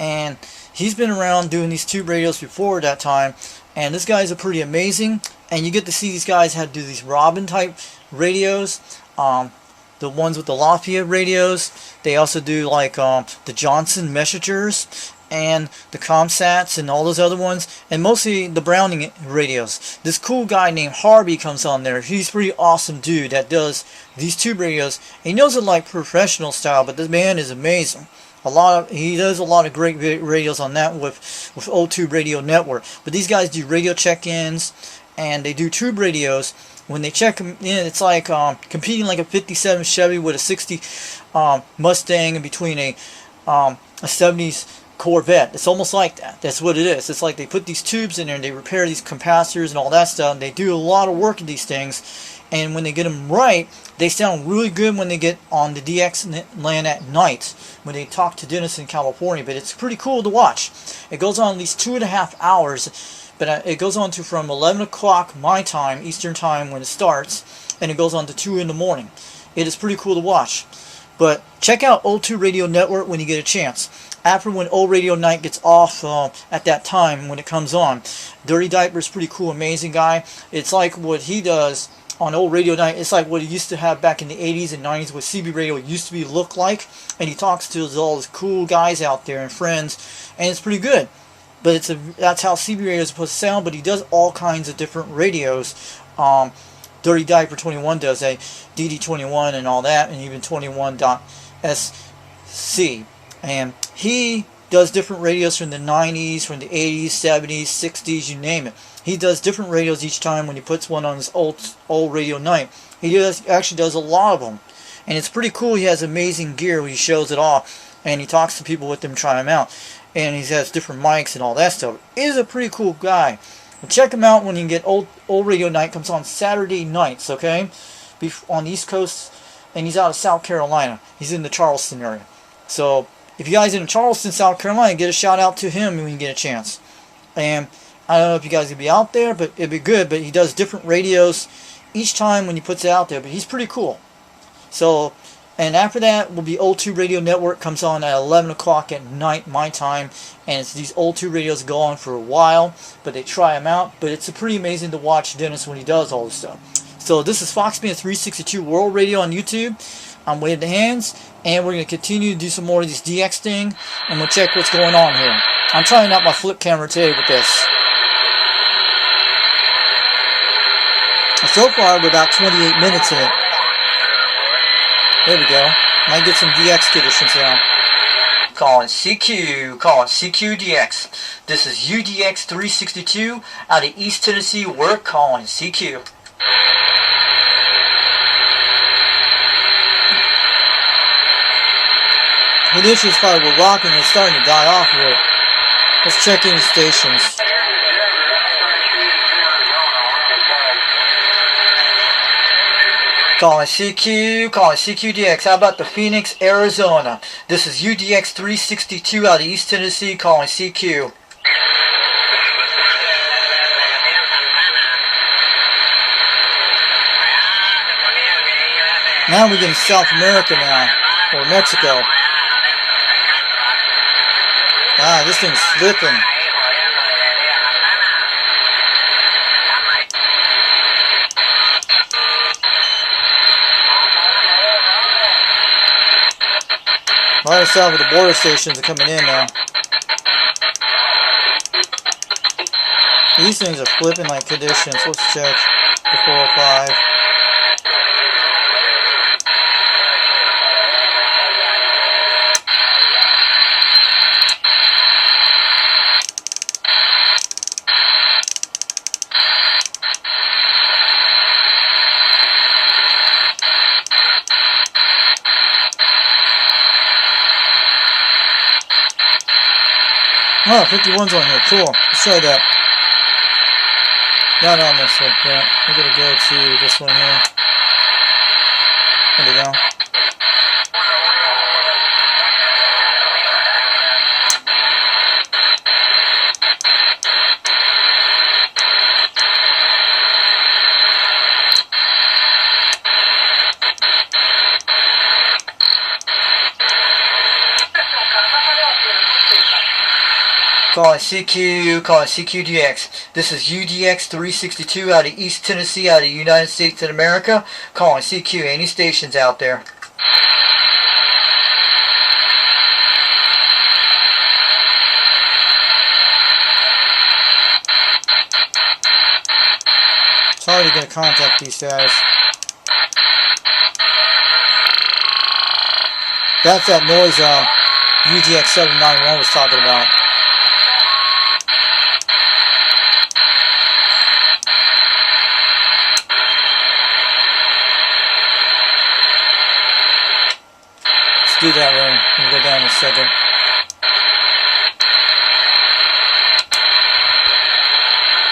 and he's been around doing these tube radios before that time. And this guy's pretty amazing. And you get to see these guys how to do these Robin type radios. The ones with the Lafayette radios. They also do like the Johnson Messengers and the Comsats and all those other ones, and mostly the Browning radios. This cool guy named Harvey comes on there. He's a pretty awesome dude that does these tube radios. He knows it like professional style, but this man is amazing. He does a lot of great radios on that with Old Tube Radio Network. But these guys do radio check-ins, and they do tube radios. When they check them in, it's like competing like a 57 Chevy with a 60 Mustang in between a 70s Corvette. It's almost like that. That's what it is. It's like they put these tubes in there and they repair these capacitors and all that stuff. And they do a lot of work in these things. And when they get them right, they sound really good when they get on the DX land at night, when they talk to Dennis in California. But it's pretty cool to watch. It goes on at least 2.5 hours. But it goes on to from 11 o'clock my time, Eastern time, when it starts, and it goes on to 2 in the morning. It is pretty cool to watch. But check out Old Tube Radio Network when you get a chance. After when Old Radio Night gets off at that time when it comes on. Dirty Diaper is pretty cool, amazing guy. It's like what he does on Old Radio Night. It's like what he used to have back in the 80s and 90s, what CB Radio used to be look like. And he talks to all these cool guys out there and friends, and it's pretty good. But that's how CB radio is supposed to sound. But he does all kinds of different radios. Dirty Diaper 21 does a DD21 and all that, and even 21.SC. And he does different radios from the 90s, from the 80s, 70s, 60s, you name it. He does different radios each time when he puts one on his old Radio Night. He actually does a lot of them. And it's pretty cool. He has amazing gear when he shows it off. And he talks to people with them, try them out. And he has different mics and all that stuff. He's a pretty cool guy. Well, check him out when you get Old Radio Night. Comes on Saturday nights, okay? On the East Coast. And he's out of South Carolina. He's in the Charleston area. So if you guys in Charleston, South Carolina, get a shout out to him when you get a chance. And I don't know if you guys will be out there, but it'd be good. But he does different radios each time when he puts it out there. But he's pretty cool. So, and after that will be Old Tube Radio Network. Comes on at 11 o'clock at night, my time. And it's these Old Tube radios go on for a while, but they try them out. But it's pretty amazing to watch Dennis when he does all this stuff. So this is Foxman 362 World Radio on YouTube. I'm waving the hands, and we're going to continue to do some more of these DX thing, and we'll check what's going on here. I'm trying out my flip camera today with this. So far, we're about 28 minutes in it. There we go. Might get some DX conditions now. Calling CQDX. This is UDX 362 out of East Tennessee. We're calling CQ. Initially, it's probably we're rocking and it's starting to die off here. Let's check in the stations. Calling CQDX. How about the Phoenix, Arizona? This is UDX 362 out of East Tennessee, calling CQ. Now we're getting South America now, or Mexico. Ah, this thing's slipping. A lot of South of the border stations are coming in now. These things are flipping like conditions. Let's check the 405. Oh, 51's on here. Cool. Let's try that. Not on this one. Yeah, we're gonna go to this one here. There we go. Calling CQDX. This is UDX 362 out of East Tennessee, out of the United States of America. Calling CQ. Any stations out there? It's hard to get contact these guys. That's that noise UDX 791 was talking about. Do that one. We'll go down in a second.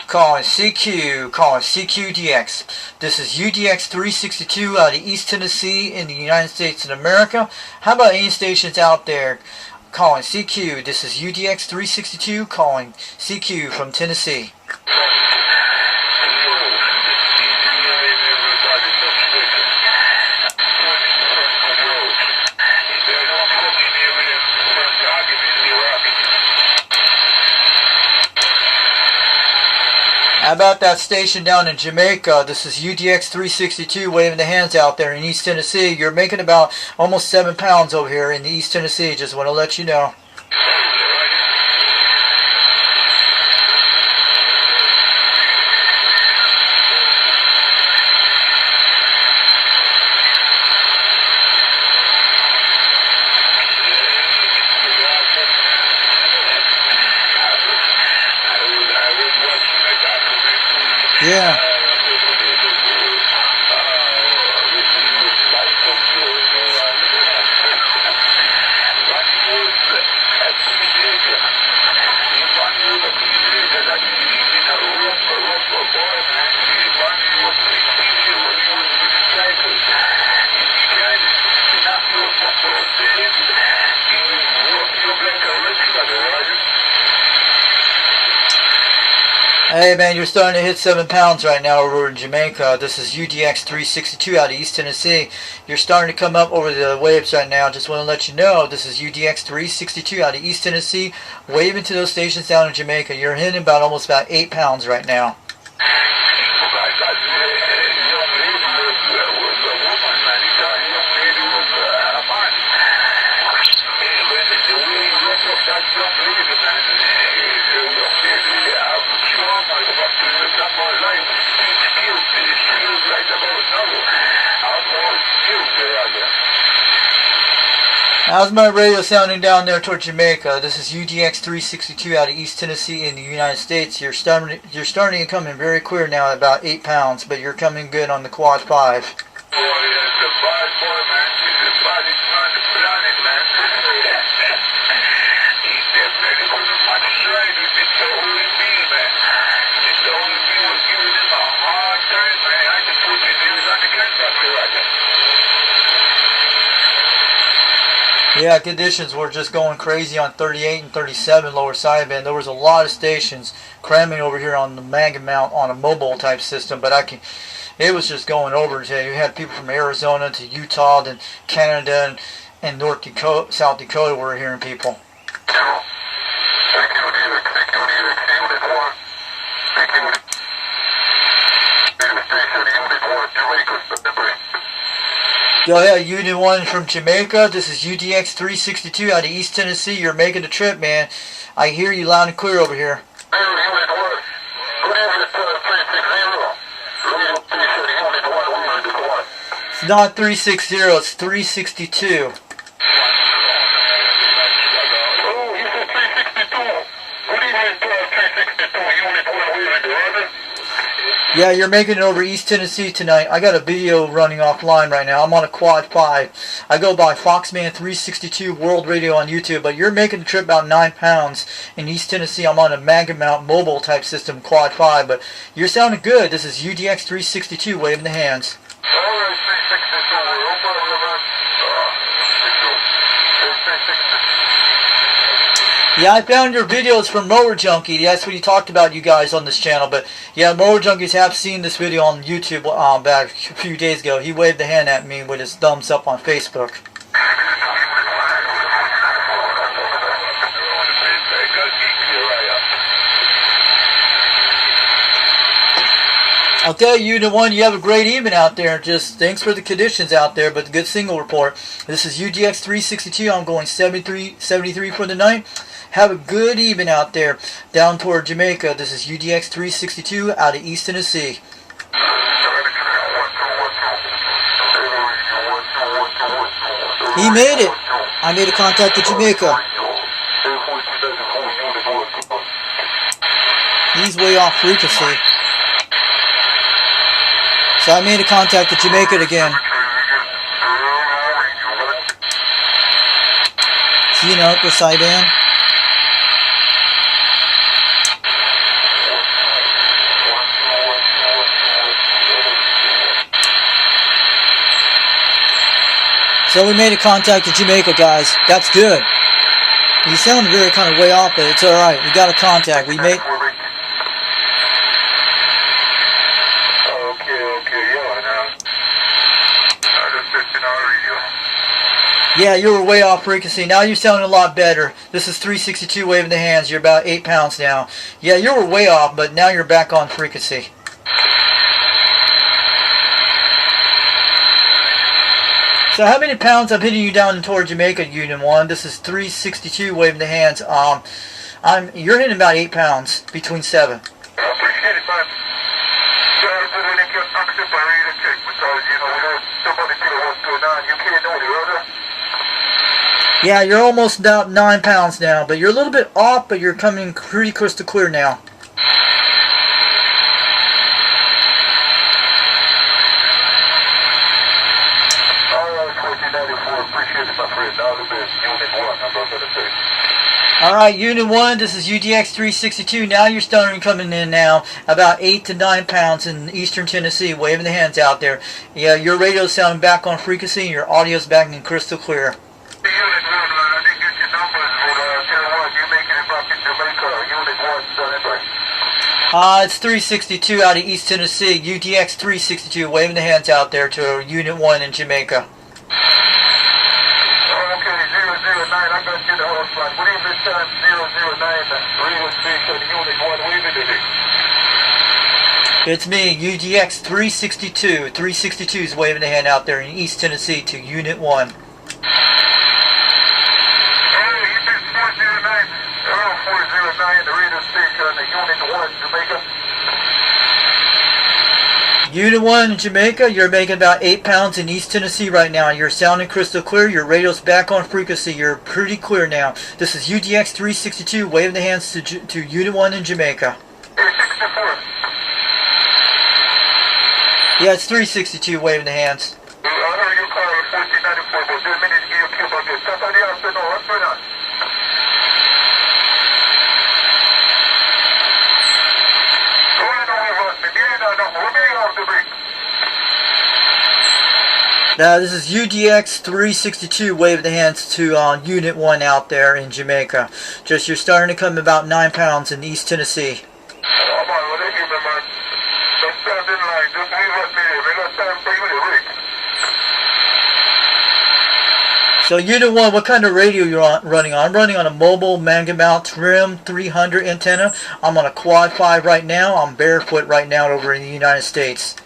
Calling CQDX. This is UDX 362 out of East Tennessee in the United States of America. How about any stations out there? Calling CQ. This is UDX 362 calling CQ from Tennessee. How about that station down in Jamaica? This is UDX 362 waving the hands out there in East Tennessee. You're making about almost 7 pounds over here in East Tennessee. Just want to let you know. Yeah. Hey man, you're starting to hit 7 pounds right now over in Jamaica. This is UDX 362 out of East Tennessee. You're starting to come up over the waves right now. Just want to let you know, this is UDX 362 out of East Tennessee. Waving to those stations down in Jamaica. You're hitting almost about 8 pounds right now. How's my radio sounding down there toward Jamaica? This is UDX 362 out of East Tennessee in the United States. You're starting to come in very clear now at about 8 pounds, but you're coming good on the quad 5. Right. Yeah, conditions were just going crazy on 38 and 37 lower sideband. There was a lot of stations cramming over here on the Manga Mount on a mobile type system, but it was just going over today. You had people from Arizona to Utah, then Canada and North Dakota, South Dakota were hearing people. Go ahead, Unit 1 from Jamaica. This is UDX 362 out of East Tennessee. You're making the trip, man. I hear you loud and clear over here. It's not 360, it's 362. Yeah, you're making it over East Tennessee tonight. I got a video running offline right now. I'm on a quad 5. I go by Foxman 362 World Radio on YouTube, but you're making the trip about 9 pounds. In East Tennessee, I'm on a Manga Mount mobile type system, quad 5, but you're sounding good. This is UDX 362 waving the hands. Yeah, I found your videos from Mower Junkie. That's what he talked about, you guys, on this channel. But yeah, Mower Junkies have seen this video on YouTube back a few days ago. He waved a hand at me with his thumbs up on Facebook. I'll tell you, Unit 1, you have a great evening out there. Just thanks for the conditions out there, but the good single report. This is UDX 362. I'm going 73 for the night. Have a good evening out there down toward Jamaica. This is UDX 362 out of East Tennessee. He made it. I made a contact to Jamaica. He's way off frequency. So I made a contact to Jamaica again. See you know, the sideband. So we made a contact to Jamaica, guys. That's good. You sound very kind of way off, but it's alright. We got a contact. We made... Yeah, you were way off frequency. Now you're sounding a lot better. This is 362 waving the hands. You're about 8 pounds now. Yeah, you were way off, but now you're back on frequency. So how many pounds I'm hitting you down toward Jamaica, Unit 1? This is 362 waving the hands. You're hitting about 8 pounds, between 7. Yeah, you're almost about 9 pounds now, but you're a little bit off, but you're coming pretty crystal clear now. Alright, Unit 1, this is UDX 362. Now you're starting coming in now, about 8 to 9 pounds in eastern Tennessee, waving the hands out there. Yeah, your radio's sounding back on frequency, and your audio's back in crystal clear. It's 362 out of East Tennessee, UDX 362, waving the hands out there to Unit 1 in Jamaica. It's me, UDX 362. 362 is waving the hand out there in East Tennessee to Unit 1. Unit 1 in Jamaica, you're making about 8 pounds in East Tennessee right now. You're sounding crystal clear. Your radio's back on frequency. You're pretty clear now. This is UDX 362, waving the hands to Unit 1 in Jamaica. Yeah, it's 362, waving the hands. Now this is UDX 362 waving the hands to Unit 1 out there in Jamaica. Just you're starting to come about 9 pounds in East Tennessee. So Unit 1, what kind of radio you're running on? I'm running on a mobile manga mount trim 300 antenna. I'm on a quad 5 right now. I'm barefoot right now over in the United States.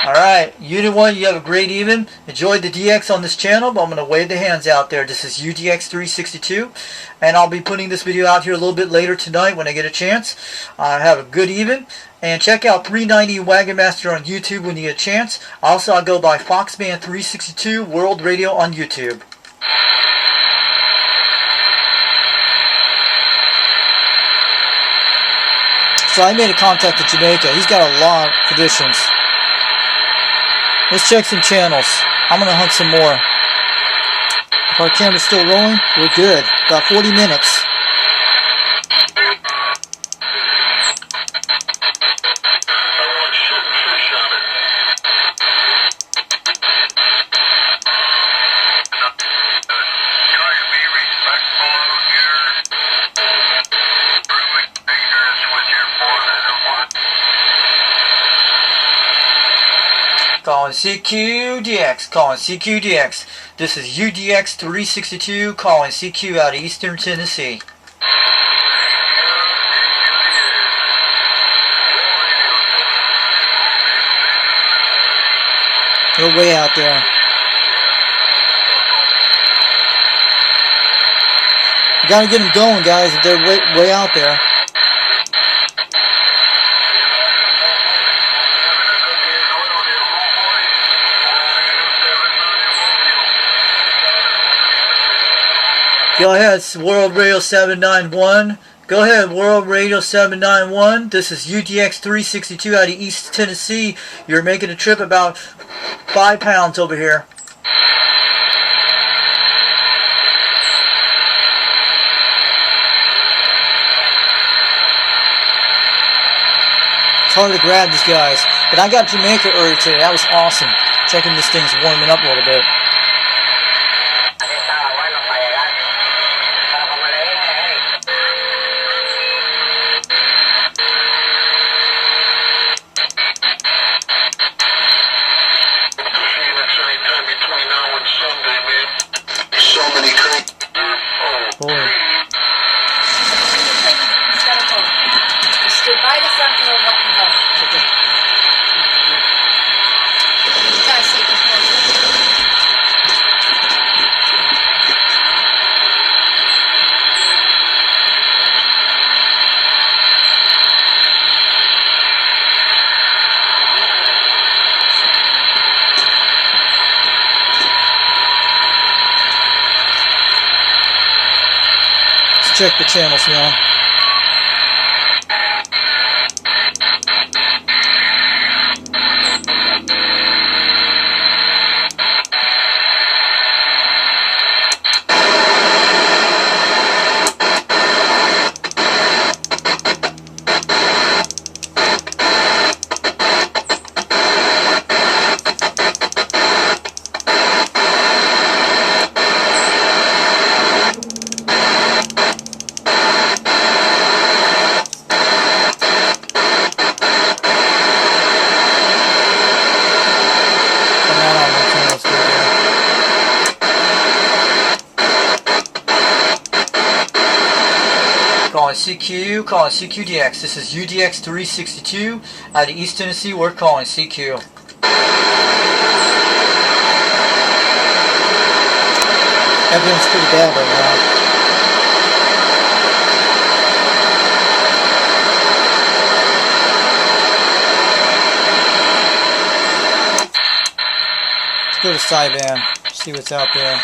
Alright, Unit 1, you have a great evening. Enjoyed the DX on this channel, but I'm going to wave the hands out there. This is UDX 362, and I'll be putting this video out here a little bit later tonight when I get a chance. Have a good evening, and check out 390 Wagon Master on YouTube when you get a chance. Also, I'll go by Foxman 362 World Radio on YouTube. So I made a contact with Jamaica. He's got a lot of traditions. Let's check some channels. I'm going to hunt some more. If our camera's still rolling, we're good. About 40 minutes. Calling CQDX, calling CQDX. This is UDX 362, calling CQ out of Eastern Tennessee. They're way out there. You gotta get them going, guys, if they're way out there. Go ahead, World Radio 791. Go ahead, World Radio 791. This is UDX 362 out of East Tennessee. You're making a trip about 5 pounds over here. It's hard to grab these guys. But I got Jamaica earlier today. That was awesome. Checking this thing's warming up a little bit. Check the channels now. Calling CQ, calling CQDX. This is UDX 362 out of East Tennessee. We're calling CQ. Everything's pretty bad right now. Let's go to sideband, see what's out there.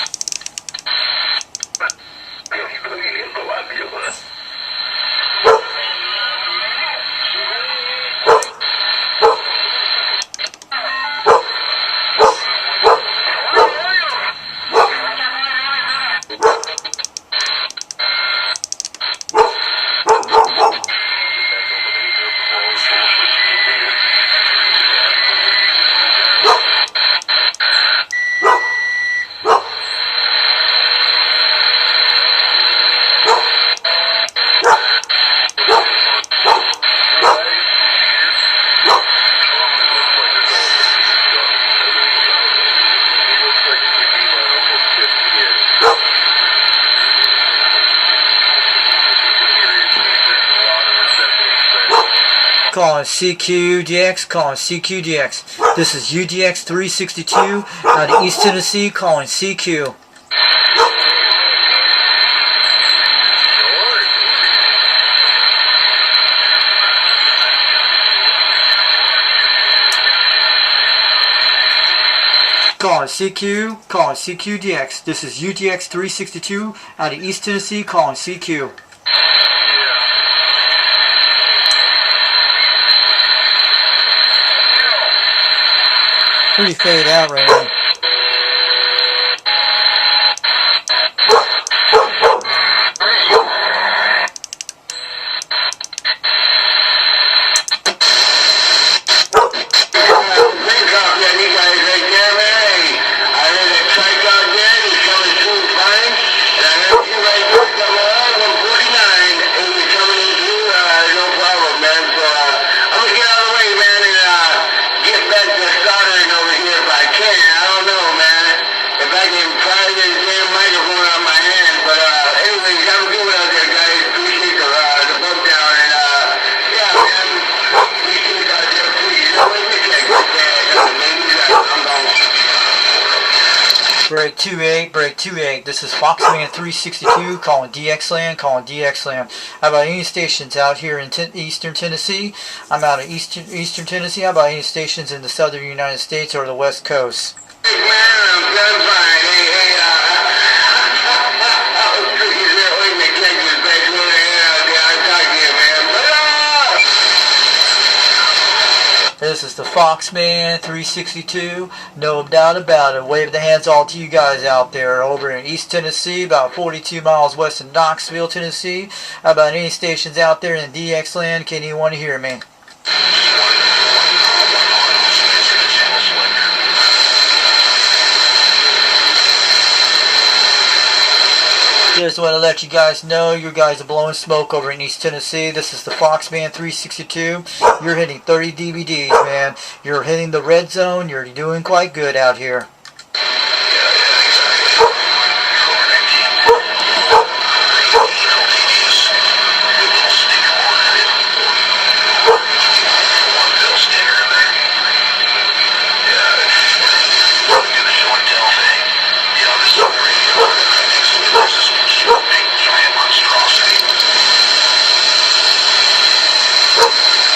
calling CQDX, calling CQDX. This is UDX 362 out of East Tennessee, calling CQ. Calling CQDX. This is UDX 362 out of East Tennessee, calling CQ. Pretty faded out right now. Break 28. This is Foxman 362 calling DXland, calling DXland. How about any stations out here in Eastern Tennessee? I'm out of Eastern Tennessee. How about any stations in the Southern United States or the West Coast? Hey, man, I'm done fine. This is the Foxman 362, no doubt about it. Wave the hands all to you guys out there over in East Tennessee, about 42 miles west of Knoxville, Tennessee. How about any stations out there in DX land? Can anyone hear me? Just want to let you guys know, you guys are blowing smoke over in East Tennessee. This is the Foxman 362. You're hitting 30 DVDs, man. You're hitting the red zone. You're doing quite good out here.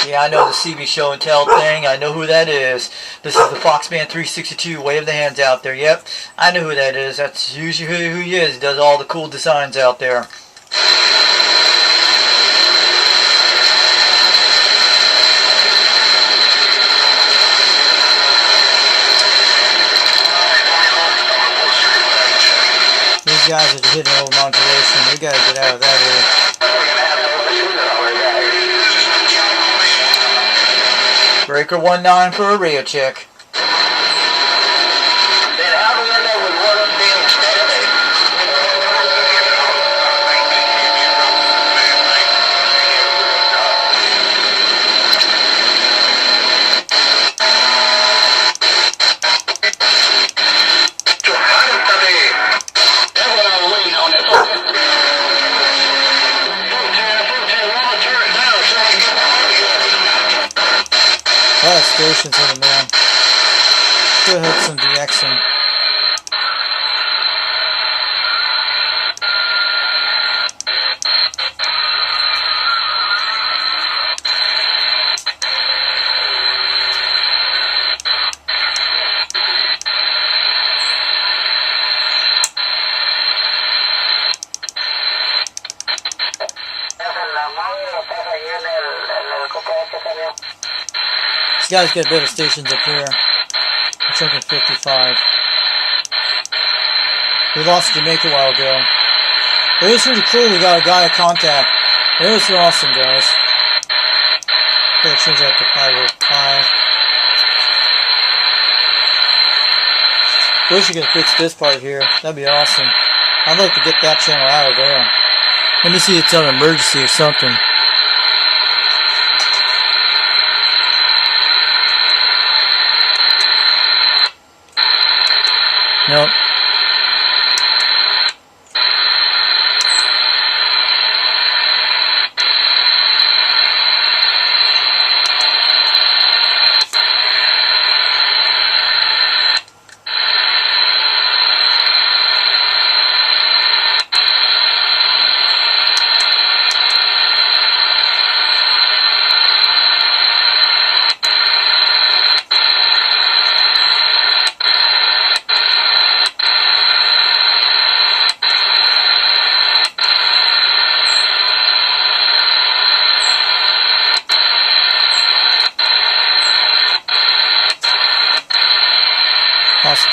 Yeah, I know the CB show and tell thing. I know who that is. This is the Foxman 362. Wave the hands out there. Yep, I know who that is. That's usually who he is. He does all the cool designs out there. These guys are hitting over modulation. We gotta get out of that area. Breaker 19 for a radio check. A lot of stations in it, man. Could have some DXing. These guys got better stations up here. I'm thinking 55. We lost Jamaica a while ago. It was really cool. We got a guy at contact. It was awesome, guys. Gotta change that to 505. Wish you could fix this part here. That'd be awesome. I'd like to get that channel out of there. Let me see if it's an emergency or something. Nope.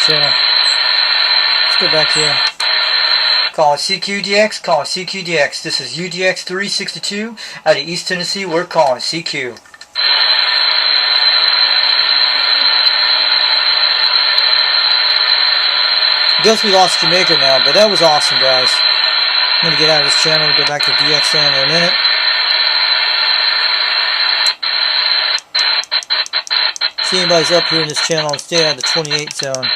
channel. Let's go back here. Calling CQDX, calling CQDX. This is UDX 362 out of East Tennessee. We're calling CQ. Guess we lost Jamaica now, but that was awesome, guys. I'm going to get out of this channel and go back to DXN in a minute. See anybody's up here in this channel and stay out of the 28 zone.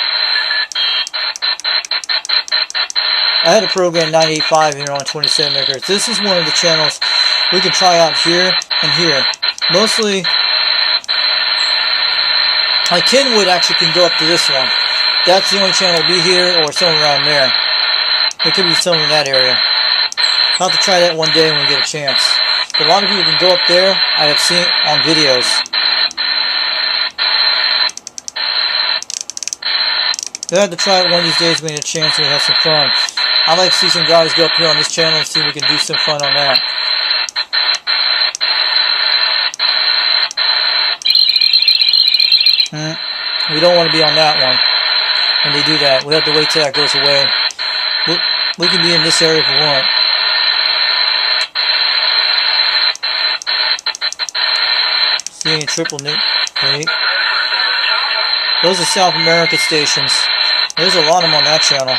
I had a program 98.5 here on 27 megahertz. This is one of the channels we can try out here and here. Mostly, like Kenwood actually can go up to this one. That's the only channel will be here or somewhere around there. It could be somewhere in that area. I'll have to try that one day when we get a chance. But a lot of people can go up there. I have seen it on videos. We'll have to try it one of these days when we get a chance and we have some fun. I'd like to see some guys go up here on this channel and see if we can do some fun on that. We don't want to be on that one. When they do that, we have to wait till that goes away. We can be in this area if we want. See any triple nuke? Okay. Those are South American stations. There's a lot of them on that channel.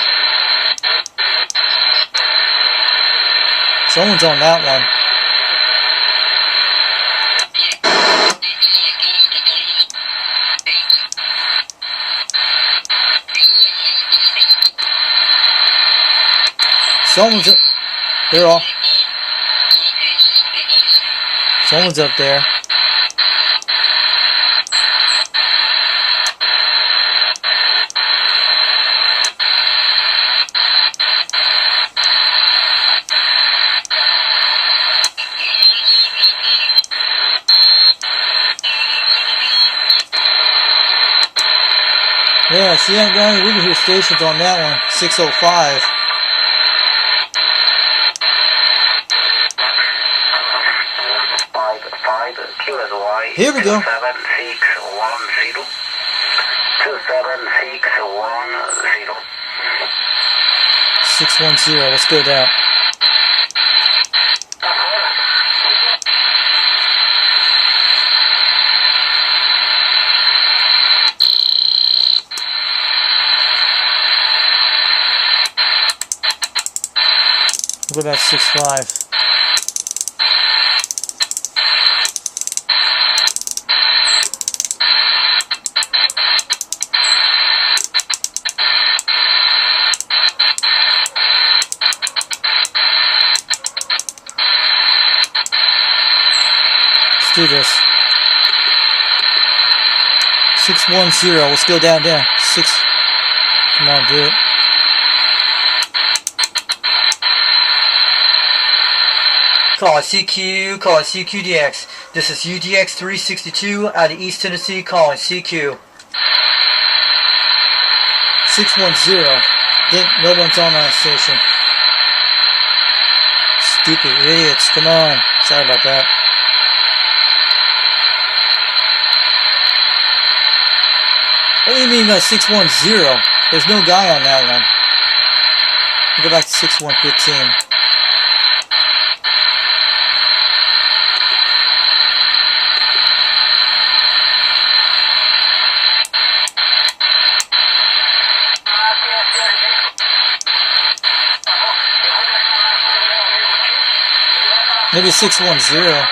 Someone's on that one. Someone's up. They're all. Someone's up there. Yeah, see that guy? We can hear stations on that one. 605. Here we go. 27610. 27610. 610. Let's go down. We'll go back to 65. Let's do this. 610. Let's go down. 6. Come on, do it. Call CQ, call CQDX. This is UDX 362 out of East Tennessee, calling CQ. 610. No one's on that station. Stupid idiots, come on. Sorry about that. What do you mean by 610? There's no guy on that one. We'll go back to 6115. Maybe 610.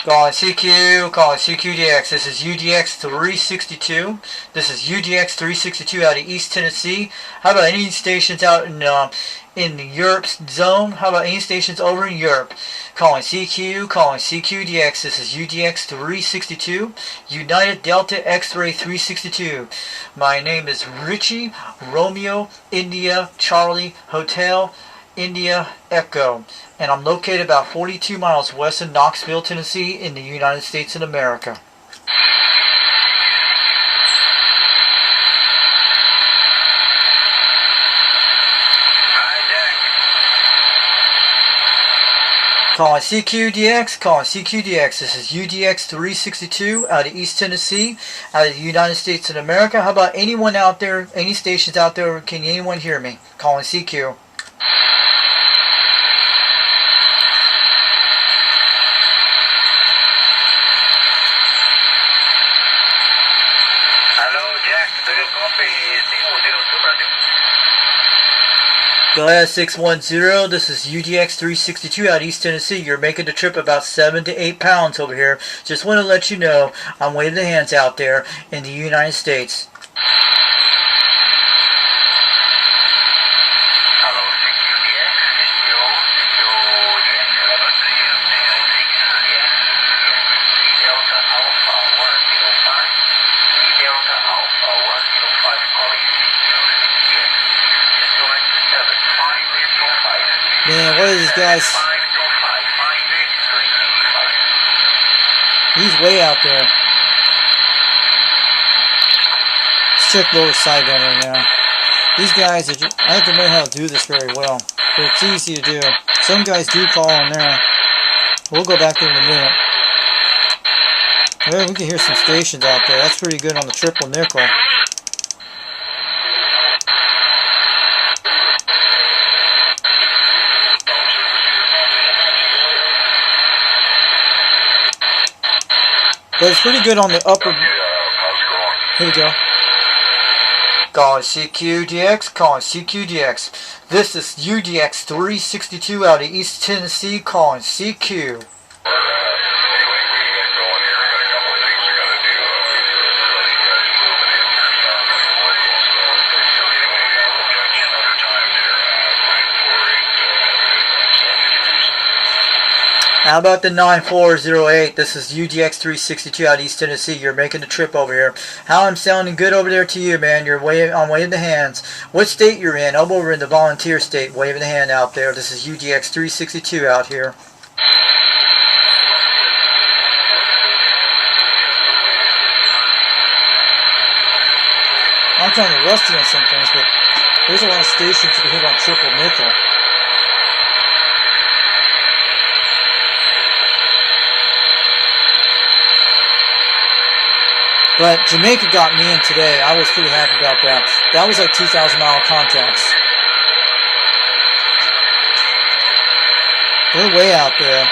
Calling CQ, calling CQDX. This is UDX 362. This is UDX 362 out of East Tennessee. How about any stations out in the Europe zone? How about any stations over in Europe? Calling CQ, calling CQDX. This is UDX 362. United Delta X-Ray 362. My name is Richie Romeo India Charlie Hotel India Echo, and I'm located about 42 miles west of Knoxville, Tennessee, in the United States of America. Calling CQDX, calling CQDX. This is UDX 362 out of East Tennessee, out of the United States of America. How about anyone out there, any stations out there, can anyone hear me? Calling CQ. Hello, Jack. Do you copy 002 Brazil? Go ahead, 610. This is UDX 362 out of East Tennessee. You're making the trip about 7 to 8 pounds over here. Just want to let you know I'm waving the hands out there in the United States. Hello, CQDX. Delta Alpha 105. Delta Alpha 105 calling CQDX. Select 7585. Man, what are these guys? 525. He's way out there. Let's check lower sideline right now. These guys, I have to learn how to do this very well. But it's easy to do. Some guys do call on there. We'll go back there in a minute. Well, we can hear some stations out there. That's pretty good on the triple nickel. But it's pretty good on the upper. Here we go. Calling CQDX, calling CQDX. This is UDX 362 out of East Tennessee, calling CQ. How about the 9408? This is UDX 362 out of East Tennessee. You're making the trip over here. How I'm sounding good over there to you, man. I'm waving the hands. What state you're in? I'm over in the volunteer state, waving the hand out there. This is UDX 362 out here. I'm kind of rusty on some things, but there's a lot of stations you can hit on triple nickel. But Jamaica got me in today. I was pretty happy about that. That was like 2,000-mile contacts. They're way out there.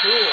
Cool.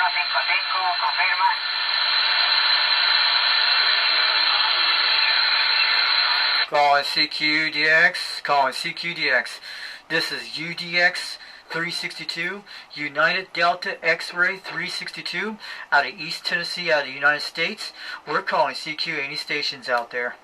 confirma. Calling CQDX, calling CQDX. This is UDX 362, United Delta X-Ray 362, out of East Tennessee, out of the United States. We're calling CQ. Any stations out there?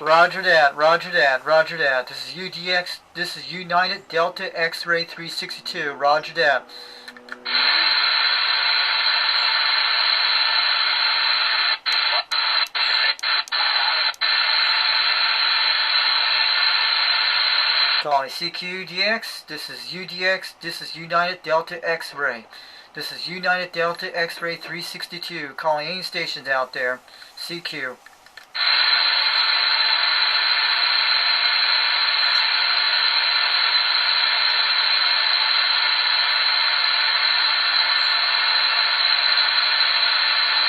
Roger that, roger that, roger that. This is UDX, this is United Delta X-Ray 362, roger that. Calling CQDX, this is UDX, this is United Delta X-Ray. This is United Delta X-Ray 362, calling any stations out there, CQ.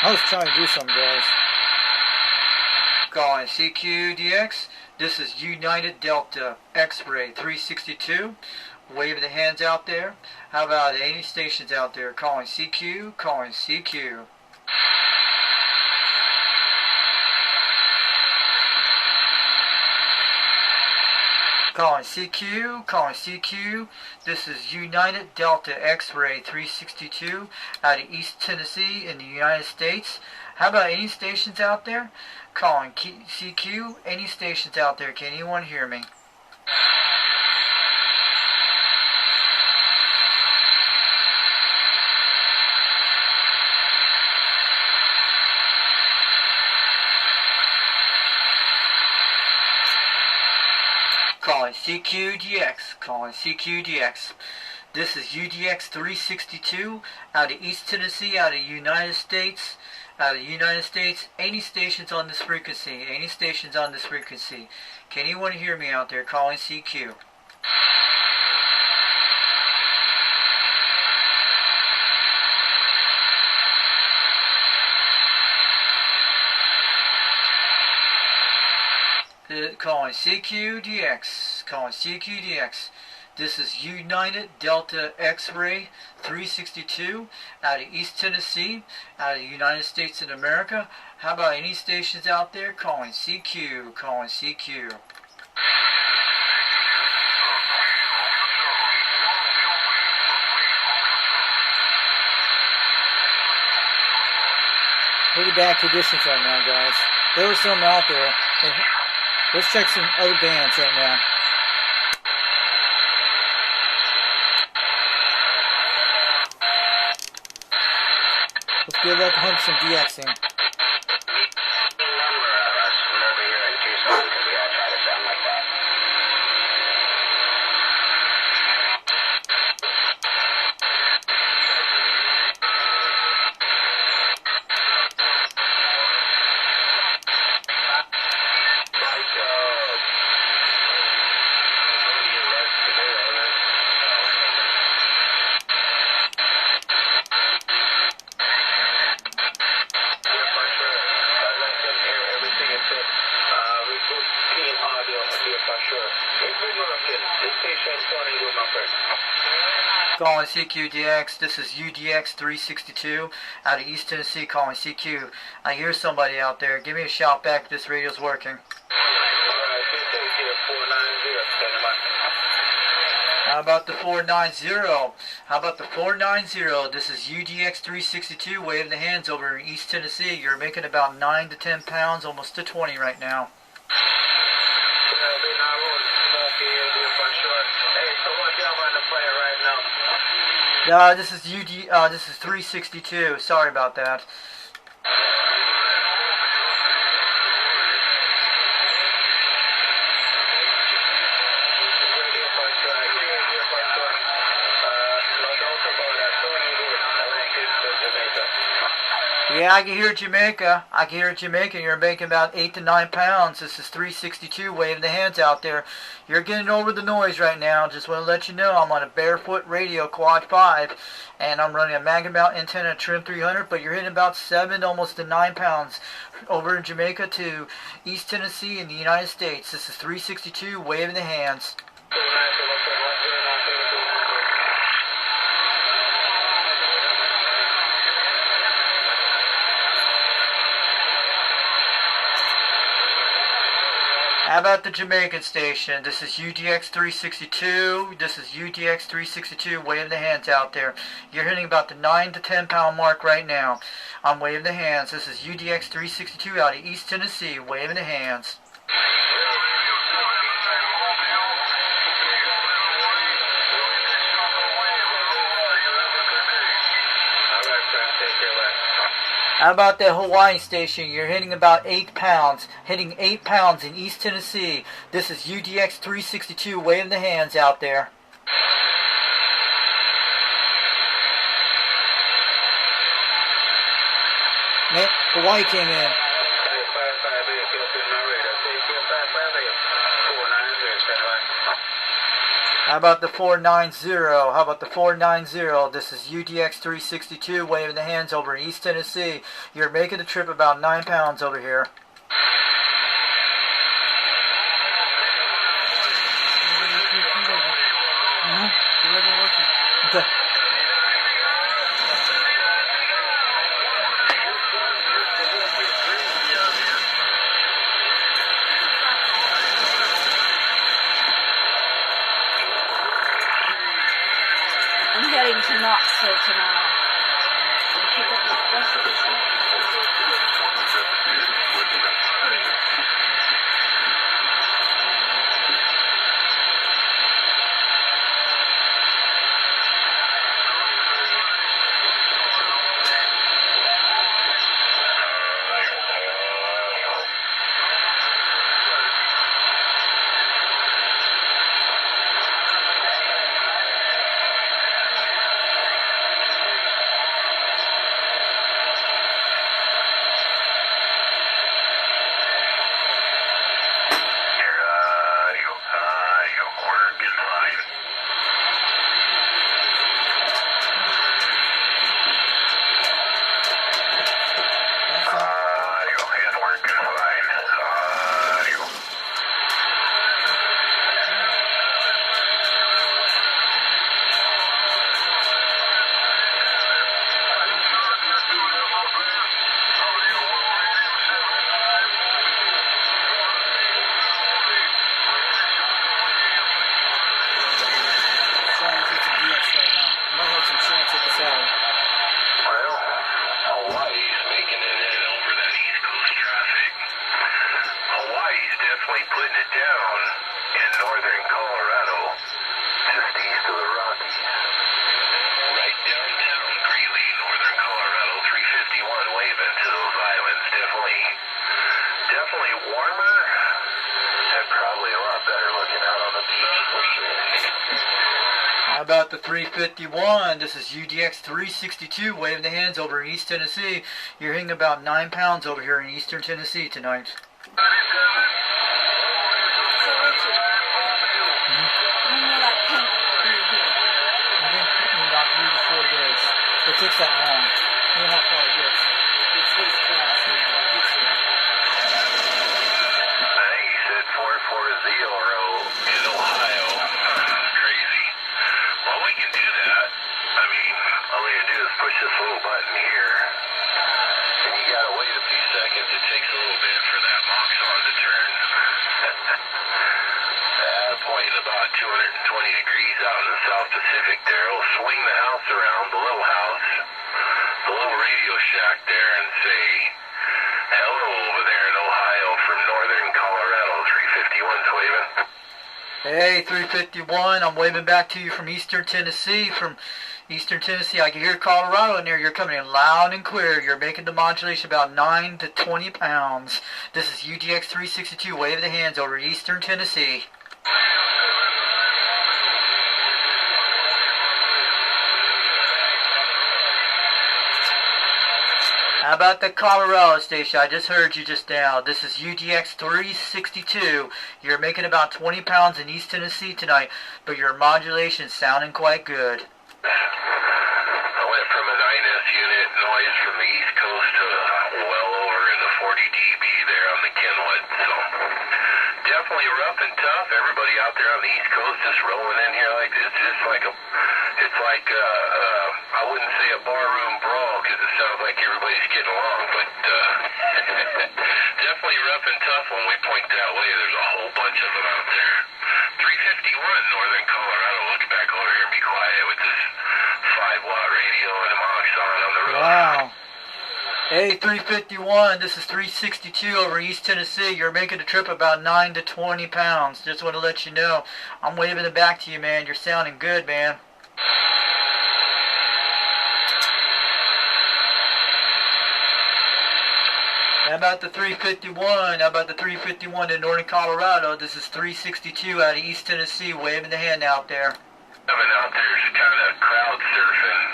I was trying to do something, guys. Calling CQDX. This is United Delta X-Ray 362. Wave the hands out there. How about any stations out there? Calling CQ. Calling CQ. Calling CQ, calling CQ. This is United Delta X-Ray 362 out of East Tennessee in the United States. How about any stations out there? Calling CQ, any stations out there. Can anyone hear me? Calling CQDX, calling CQDX. This is UDX 362 out of East Tennessee, out of the United States. Out of the United States, any stations on this frequency, any stations on this frequency. Can anyone hear me out there? Calling CQ. Calling CQDX, calling CQDX. This is United Delta X-Ray 362 out of East Tennessee, out of the United States of America. How about any stations out there? Calling CQ, calling CQ. Pretty bad conditions right now, guys. There were some out there. Let's check some other bands right now. Let's give that hunt some DXing. Calling CQDX, this is UDX 362 out of East Tennessee, calling CQ. I hear somebody out there. Give me a shout back if this radio's working. How about the 490? How about the 490? This is UDX 362 waving the hands over in East Tennessee. You're making about 9 to 10 pounds, almost to 20 right now. This is this is 362. Sorry about that. Yeah, I can hear Jamaica. I can hear Jamaica. You're making about 8 to 9 pounds. This is 362 waving the hands out there. You're getting over the noise right now. Just want to let you know I'm on a Barefoot Radio Quad 5. And I'm running a Magnet Mount antenna Trim 300. But you're hitting about 7 almost to 9 pounds over in Jamaica to East Tennessee in the United States. This is 362 waving the hands. How about the Jamaican station? This is UDX 362. This is UDX 362 waving the hands out there. You're hitting about the 9 to 10 pound mark right now. I'm waving the hands. This is UDX 362 out of East Tennessee waving the hands. How about the Hawaii station? You're hitting about 8 pounds. Hitting 8 pounds in East Tennessee. This is UDX 362 waving the hands out there. Man, Hawaii came in. How about the 490? How about the 490? This is UDX 362 waving the hands over in East Tennessee. You're making the trip about 9 pounds over here. Okay. I'm heading to Knoxville tomorrow. Pick up the rest of the stuff. Putting it down in northern Colorado, just east of the Rockies. Right downtown Greeley, northern Colorado, 351 waving to those islands. Definitely warmer and probably a lot better looking out on the beach for sure. How about the 351? This is UDX 362 waving the hands over in East Tennessee. You're hitting about 9 pounds over here in Eastern Tennessee tonight. It takes that long. You know how far it gets. It's his class, man. It gets you. I think he said 440 in Ohio. Crazy. Well, we can do that. I mean, all we gotta do is push this little button here. And you gotta wait a few seconds. It takes a little bit for that Moxon to turn. Point fighting about 220 degrees out in the South Pacific there. We'll swing the house around, the little house, the little radio shack there, and say hello over there in Ohio from northern Colorado. 351's waving. Hey, 351, I'm waving back to you from Eastern Tennessee. I can hear Colorado in there. You're coming in loud and clear. You're making the modulation about 9 to 20 pounds. This is UDX 362, wave the hands over Eastern Tennessee. How about the Colorado station? I just heard you just now. This is UDX 362. You're making about 20 pounds in East Tennessee tonight, but your modulation's sounding quite good. I went from a 9S unit noise from the East Coast to well over in the 40 dB there on the Kenwood. So definitely rough and tough. Everybody out there on the East Coast just rolling in here like this. It's like I wouldn't say a barroom brawl because it sounds like everybody's getting along, but definitely rough and tough when we point that way. There's a whole bunch of them out there. 351 northern Colorado. Look back over here and be quiet with this 5-watt radio and a Moxon on the road. Wow. Hey, 351, this is 362 over East Tennessee. You're making a trip about 9 to 20 pounds. Just want to let you know. I'm waving it back to you, man. You're sounding good, man. How about the 351? How about the 351 in northern Colorado? This is 362 out of East Tennessee, waving the hand out there. Coming out there's kind of crowd surfing.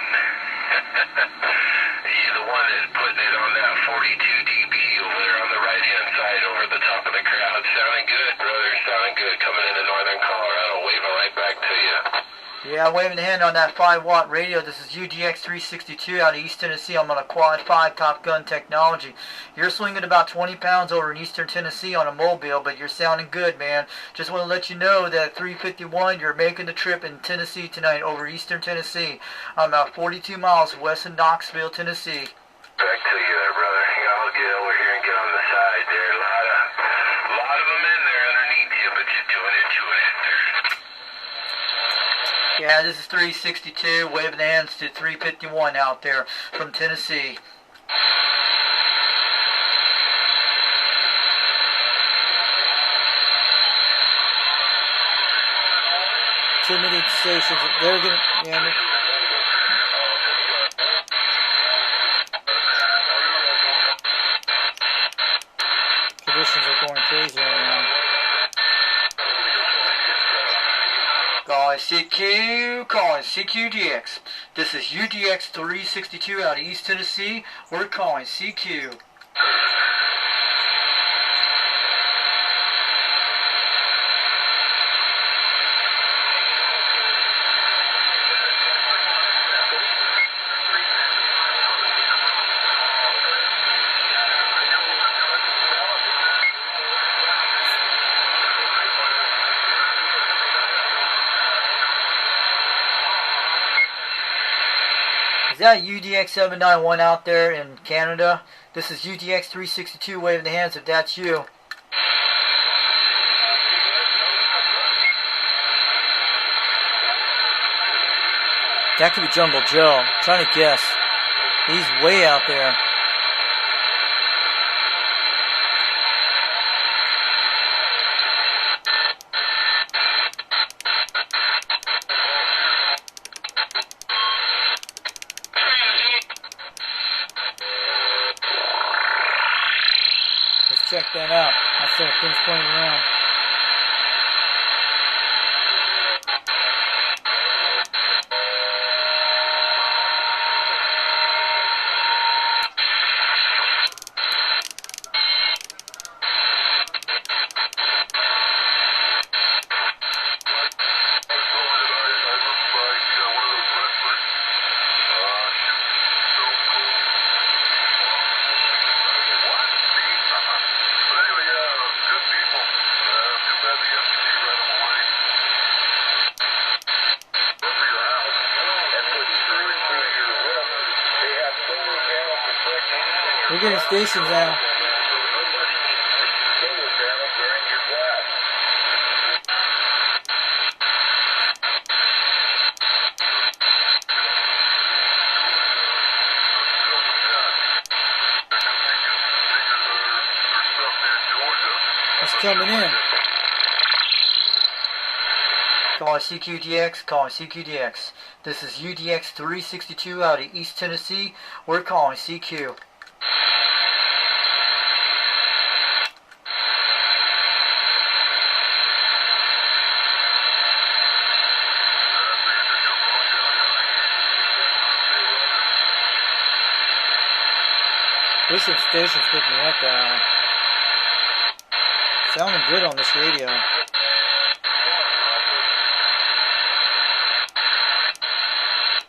He's the one that's putting it on that 42 dB over there on the right-hand side over the top of the crowd. Sounding good, brother. Sounding good. Coming into northern Colorado, waving right back to you. Yeah, waving the hand on that 5-watt radio. This is UDX 362 out of East Tennessee. I'm on a Quad 5 Top Gun technology. You're swinging about 20 pounds over in Eastern Tennessee on a mobile, but you're sounding good, man. Just want to let you know that 351, you're making the trip in Tennessee tonight over Eastern Tennessee. I'm about 42 miles west of Knoxville, Tennessee. Back to you there, brother. I'll get over here and get on the side there. A lot of them in there underneath you, but you're doing it. Yeah, this is 362, waving the hands to 351 out there from Tennessee. Too many stations. They're gonna. Yeah, conditions are going crazy right now. Calling CQDX. This is UDX 362 out of East Tennessee. We're calling CQ. Is that UDX 791 out there in Canada? This is UDX 362 waving the hands if that's you. That could be Jungle Joe. I'm trying to guess. He's way out there. Let's check that out. That's how things playing around. We're getting stations out. coming in. Calling CQDX, calling CQDX. This is UDX 362 out of East Tennessee. We're calling CQ. This station's picking up. Sounding good on this radio.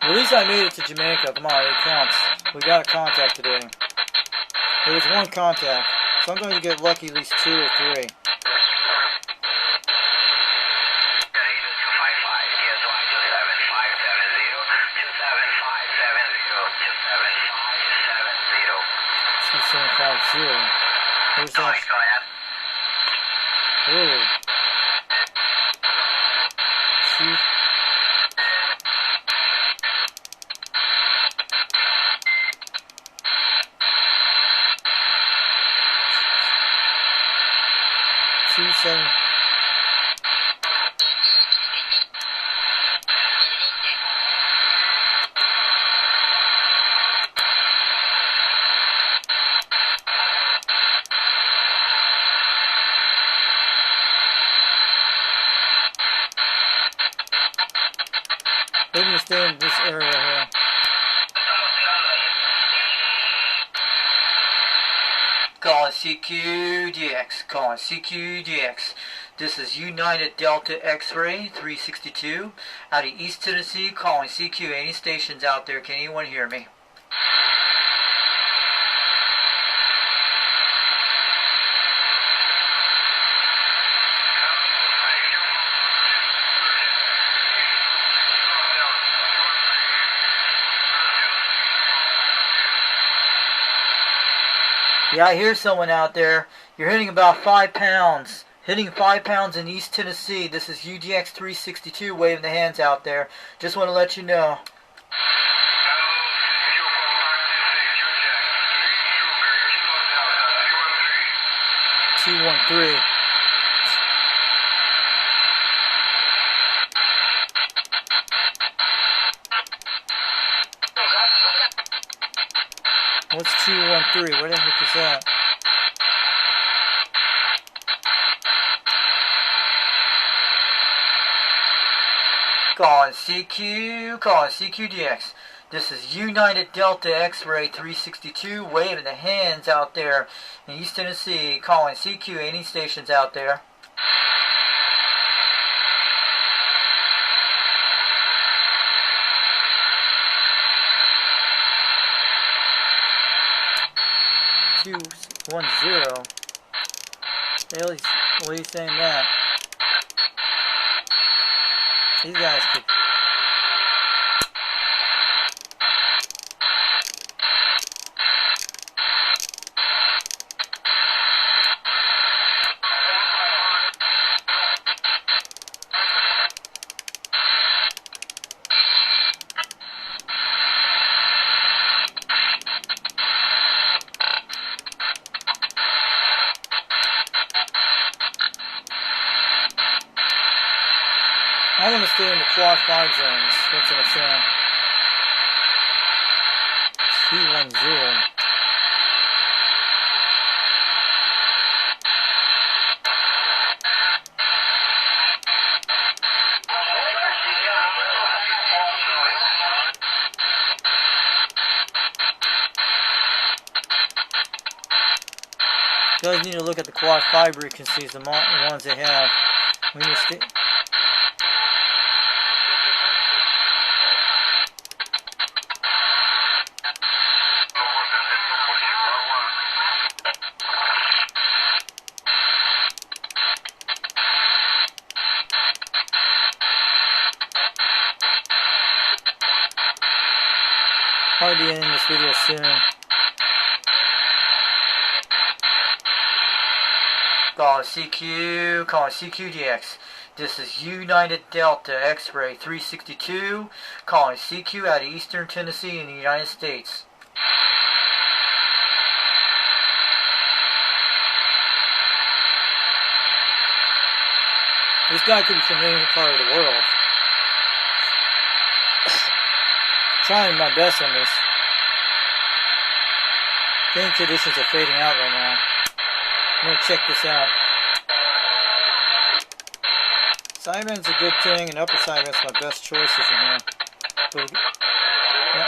At least I made it to Jamaica. Come on, it counts. We got a contact today. There was one contact. Sometimes you get lucky at least 2 or 3. She's saying 5-0. Who's that? Ooh. Chief. Chief 7. We're going to stay in this area here. Calling CQDX, calling CQDX. This is United Delta X-Ray 362 out of East Tennessee, calling CQ. Any stations out there? Can anyone hear me? Yeah, I hear someone out there. You're hitting about 5 pounds. Hitting 5 pounds in East Tennessee. This is UDX 362 waving the hands out there. Just want to let you know. 213. What's 213? Where the heck is that? Calling CQ, calling CQDX. This is United Delta X-Ray 362, waving the hands out there in East Tennessee, calling CQ. Any stations out there? Two 1 0. What are you saying that? These guys could. I want to stay in the quad 5 zones. That's what I'm saying. 210. You guys need to look at the quad 5 frequencies, the ones they have. We need to stay. Probably be ending this video soon. Calling CQ, calling CQDX. This is United Delta X-Ray 362, calling CQ out of Eastern Tennessee in the United States. This guy could be from any part of the world. Trying my best on this. Game conditions are fading out right now. I'm gonna check this out. Sideman's a good thing, and upper sideman's my best choices in here. But, yeah.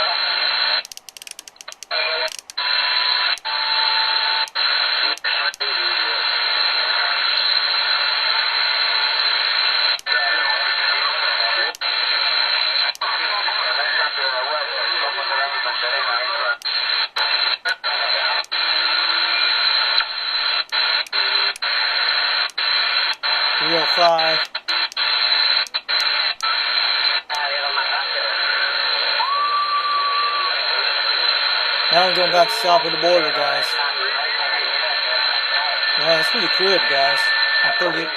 Five. Now I'm going back south of the border, guys. Yeah, that's pretty good, guys. I'm 30. Tell me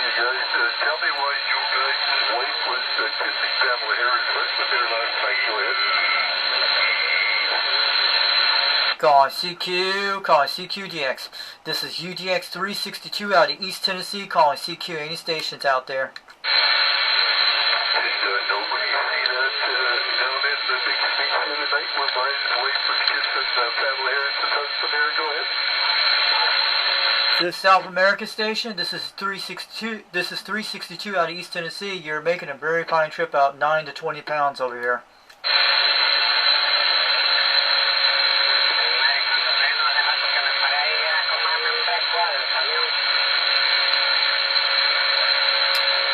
why you guys' weight was kissing family heritage with their last night. Go ahead. Calling CQDX. This is UDX 362 out of East Tennessee, calling CQ. Any stations out there? Did nobody see that down in the big station tonight where Biden's weight was kissing family heritage husband there? Go ahead. This South America station, this is 362. This is 362 out of East Tennessee. You're making a very fine trip, out 9 to 20 pounds over here.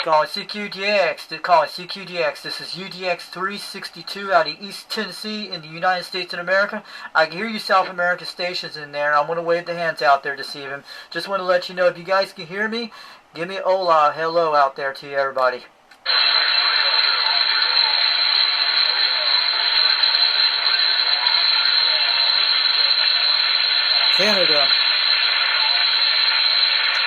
Calling CQDX. This is UDX 362 out of East Tennessee in the United States of America. I can hear you South America stations in there. I'm going to wave the hands out there to see them. Just want to let you know, if you guys can hear me, give me hola, hello out there to you, everybody. Canada.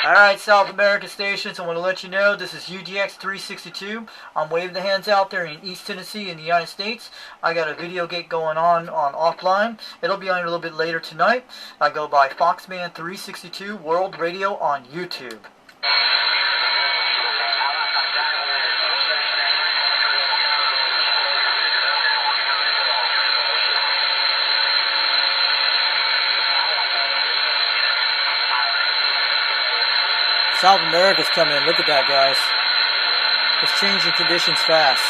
Alright, South America stations, I want to let you know this is UDX 362. I'm waving the hands out there in East Tennessee in the United States. I got a video gate going on offline. It'll be on a little bit later tonight. I go by Foxman 362 World Radio on YouTube. South America's coming in. Look at that, guys. It's changing conditions fast.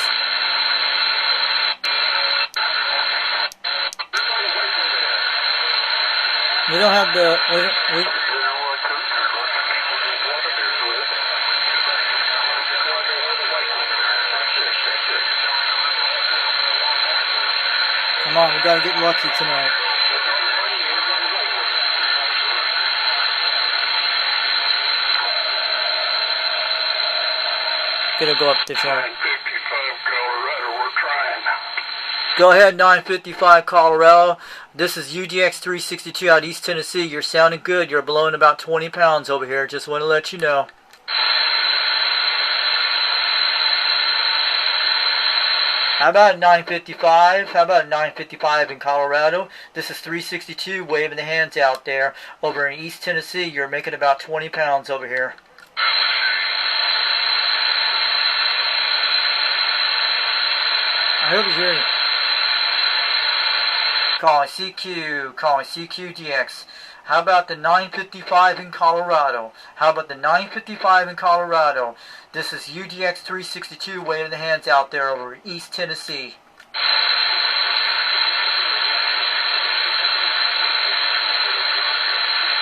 We don't have the... Come on, we gotta get lucky tonight. Gonna go up the channel. 955 Colorado, we're trying. Go ahead, 955 Colorado. This is UDX 362 out of East Tennessee. You're sounding good. You're blowing about 20 pounds over here. Just want to let you know. How about 955? How about 955 in Colorado? This is 362, waving the hands out there. Over in East Tennessee, you're making about 20 pounds over here. I hope you hear me. Calling CQDX. How about the 955 in Colorado? How about the 955 in Colorado? This is UDX 362, waving the hands out there over East Tennessee.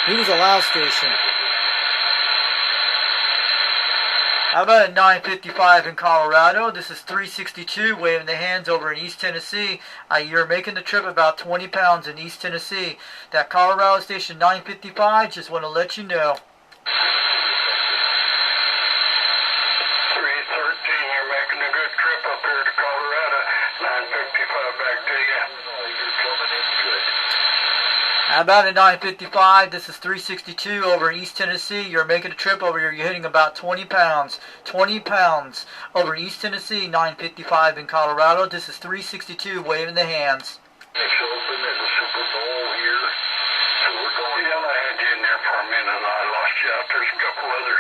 He was a loud station. How about a 955 in Colorado? This is 362, waving the hands over in East Tennessee. You're making the trip about 20 pounds in East Tennessee. That Colorado station 955, just want to let you know. 313, you're making a good trip up here to Colorado. 955 back to you. You're coming in good. How about a 955? This is 362 over in East Tennessee. You're making a trip over here. You're hitting about 20 pounds. 20 pounds over East Tennessee, 955 in Colorado. This is 362, waving the hands. Next open is the Super Bowl here. So we're going. Yeah, I had you in there for a minute and I lost you out. There's a couple other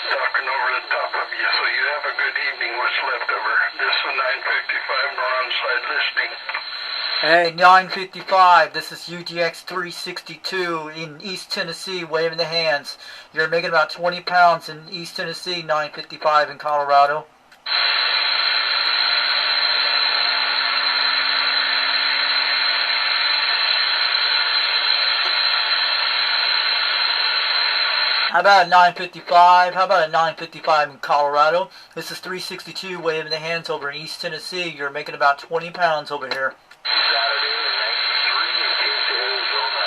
talking over the top of you, so you have a good evening, what's left of her. This is 955, we're on side listening. Hey, 955, this is UDX 362 in East Tennessee, waving the hands. You're making about 20 pounds in East Tennessee, 955 in Colorado. How about a 955? How about a 955 in Colorado? This is 362, waving the hands over in East Tennessee. You're making about 20 pounds over here. Saturday in 93 in Case, Arizona.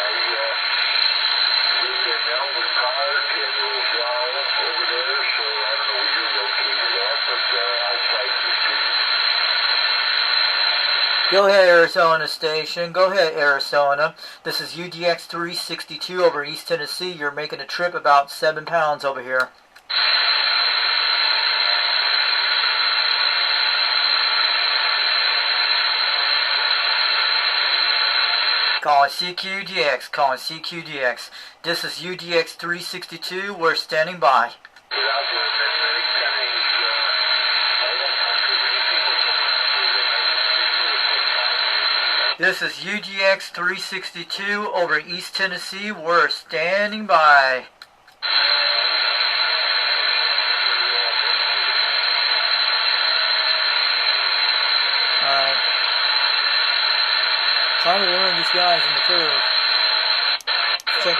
I lived in Elmer Car, 10 years over there, so I don't know where you're located at, but outside the street. Go ahead, Arizona station. Go ahead, Arizona. This is UDX 362 over East Tennessee. You're making a trip about 7 pounds over here. Calling CQDX, calling CQDX. This is UDX 362. We're standing by. Been out there many times. This is UGX 362 over East Tennessee. We're standing by. Alright. Trying to learn these guys in the curve. Check.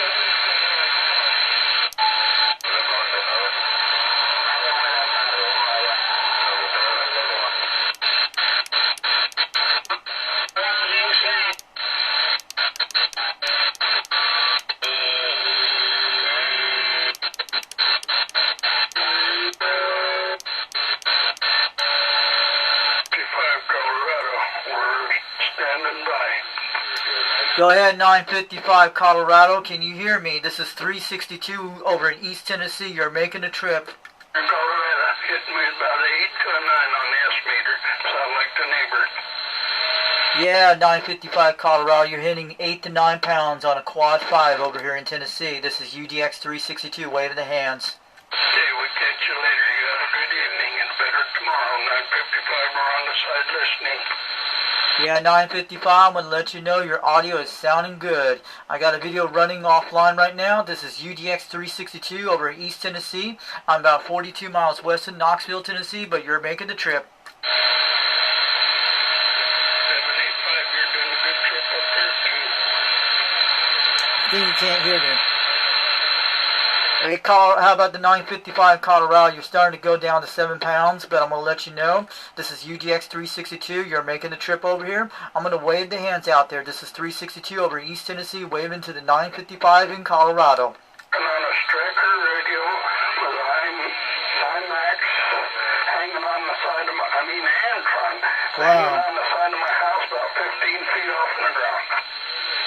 Go ahead, 955 Colorado. Can you hear me? This is 362 over in East Tennessee. You're making a trip. In Colorado, hitting me about 8 to a 9 on the S-meter. Sound like the neighbor. Yeah, 955 Colorado. You're hitting 8 to 9 pounds on a quad 5 over here in Tennessee. This is UDX 362. Waving the hands. Okay, we'll catch you later. You have a good evening and better tomorrow. 955, we're on the side listening. Yeah, 955, I'm going to let you know your audio is sounding good. I got a video running offline right now. This is UDX 362 over in East Tennessee. I'm about 42 miles west of Knoxville, Tennessee, but you're making the trip. 785, you're doing a good trip up there too. I think you can't hear me. Hey, how about the 955 Colorado? You're starting to go down to 7 pounds, but I'm going to let you know. This is UGX 362. You're making the trip over here. I'm going to wave the hands out there. This is 362 over East Tennessee, waving to the 955 in Colorado. And on a striker radio with IMAX hanging on the side of my, Antron, hanging on the side of my house about 15 feet off the ground.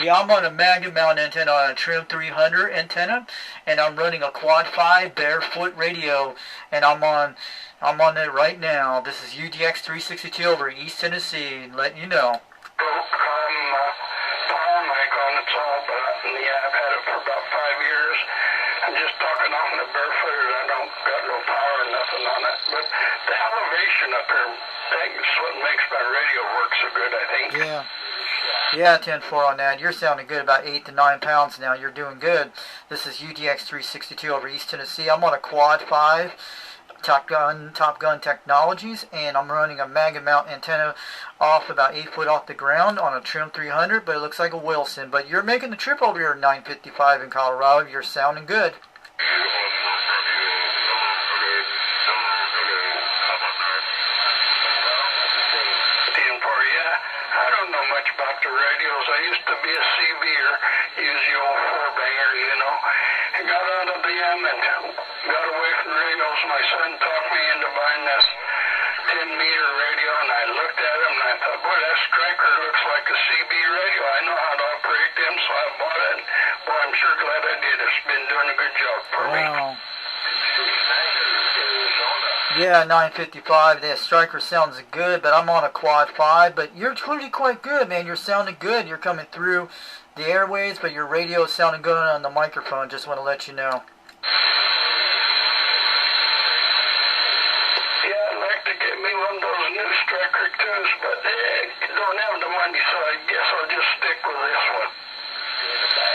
Yeah, I'm on a magnet mount antenna on a Trim 300 antenna, and I'm running a quad 5 barefoot radio, and I'm on it right now. This is UDX 362 over East Tennessee, letting you know. Power mic on, it's all, but yeah, I've had it for about 5 years. I'm just talking on the barefooted. I don't got no power or nothing on it, but the elevation up here, that's what makes my radio work so good, I think. Yeah. Yeah, 10-4 on that. You're sounding good, about 8 to 9 pounds now. You're doing good. This is UDX 362 over East Tennessee. I'm on a quad 5 Top Gun Technologies, and I'm running a magnet mount antenna off about 8 foot off the ground on a Trim 300, but it looks like a Wilson. But you're making the trip over here at 955 in Colorado. You're sounding good. I don't know much about the radios. I used to be a CVer, use the old 4-banger, you know, and got out of them and got away from radios. My son talked me into buying this 10-meter radio, and I looked at him and I thought, boy, that striker looks like a CB radio. I know how to operate them, so I bought it. Boy, I'm sure glad I did. It's been doing a good job for me. Wow. Yeah, 955. That striker sounds good, but I'm on a quad 5. But you're really quite good, man. You're sounding good. You're coming through the airways, but your radio is sounding good on the microphone. Just want to let you know.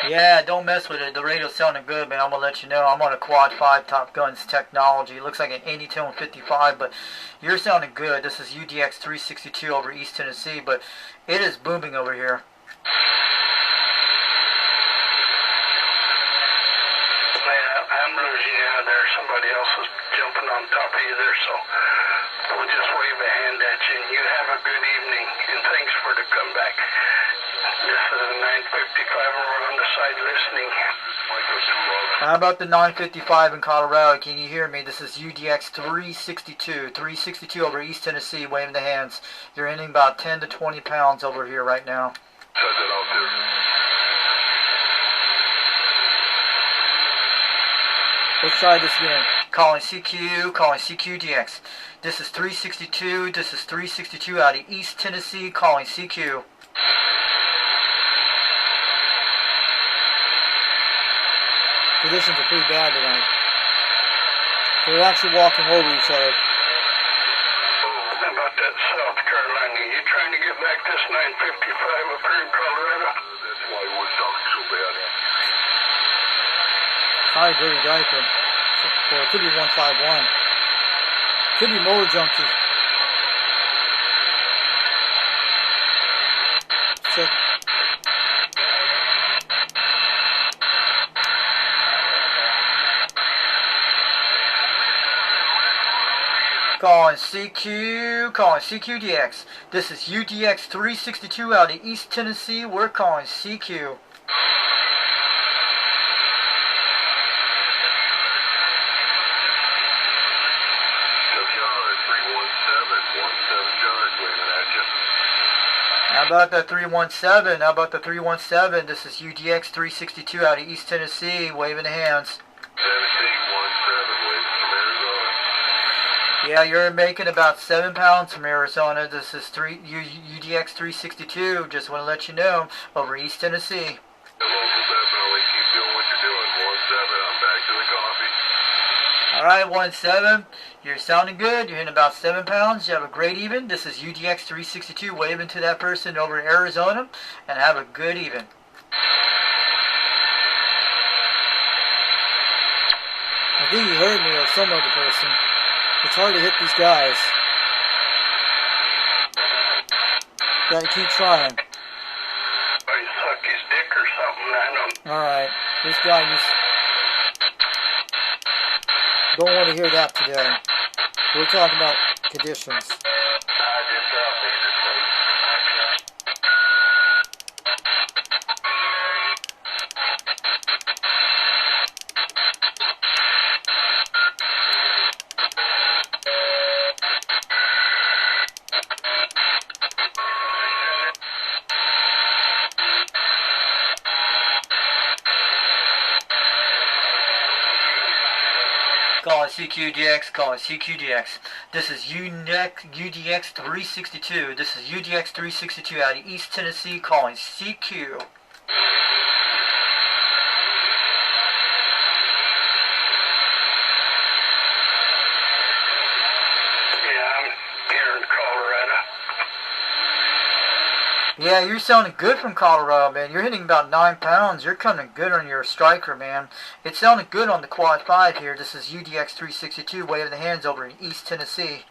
Yeah, don't mess with it. The radio's sounding good, man. I'm gonna let you know. I'm on a Quad 5 Top Guns technology. It looks like an 80-tone 55, but you're sounding good. This is UDX 362 over East Tennessee, but it is booming over here. Yeah, I'm losing you out there. Somebody else is jumping on top of you there, so we'll just wave a hand at you, and you have a good evening, and thanks for the comeback. This is 955, and we're on the side listening. How about the 955 in Colorado? Can you hear me? This is UDX 362. 362 over East Tennessee, waving the hands. You're hitting about 10 to 20 pounds over here right now. Let's try this again. Calling CQDX. This is 362. This is 362 out of East Tennessee, calling CQ. Conditions are pretty bad tonight. So they're actually walking over each other. How about that South Carolina? You trying to get back this 955 up here in Colorado? That's why we're talking so bad. Sorry, dirty diaper. Or it could be 151. Could be motor junkie. Check. Calling CQDX. This is UDX 362 out of East Tennessee. We're calling CQ. How about the 317? How about the 317? This is UDX 362 out of East Tennessee, waving the hands. 1717, waving from Arizona. Yeah, you're making about 7 pounds from Arizona. This is UDX 362. Just want to let you know, over East Tennessee. The local definitely keep doing what you're doing. 17, I'm back to the coffee. Alright, 17. You're sounding good. You're hitting about 7 pounds. You have a great even. This is UDX 362 waving to that person over in Arizona. And have a good even. I think you heard me or some other person. It's hard to hit these guys. Gotta keep trying. Or you suck his dick or something, I don't. Alright, this guy needs... Don't want to hear that today. We're talking about conditions. Calling CQDX. This is UDX 362. This is UDX 362 out of East Tennessee, calling CQ. Yeah, you're sounding good from Colorado, man. You're hitting about 9 pounds. You're coming good on your striker, man. It's sounding good on the Quad 5 here. This is UDX 362, waving the hands over in East Tennessee.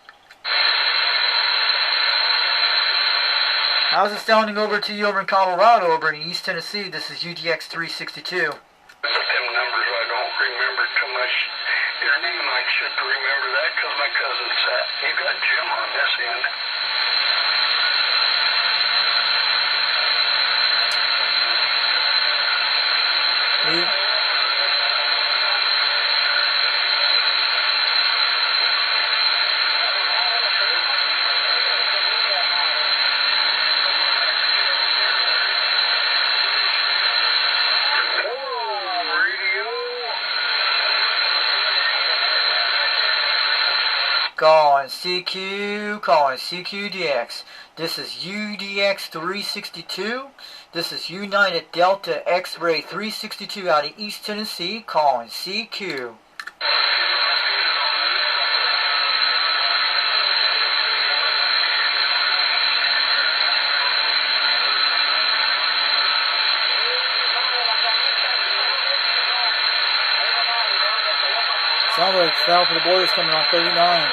How's it sounding over to you over in Colorado, over in East Tennessee? This is UDX 362. Them numbers I don't remember too much. Your name I should remember that because my cousin sat. You got Jim on this end. Calling CQDX. This is UDX 362. This is United Delta X-Ray 362 out of East Tennessee, calling CQ. Sounds like Battle for the Borders coming on 39.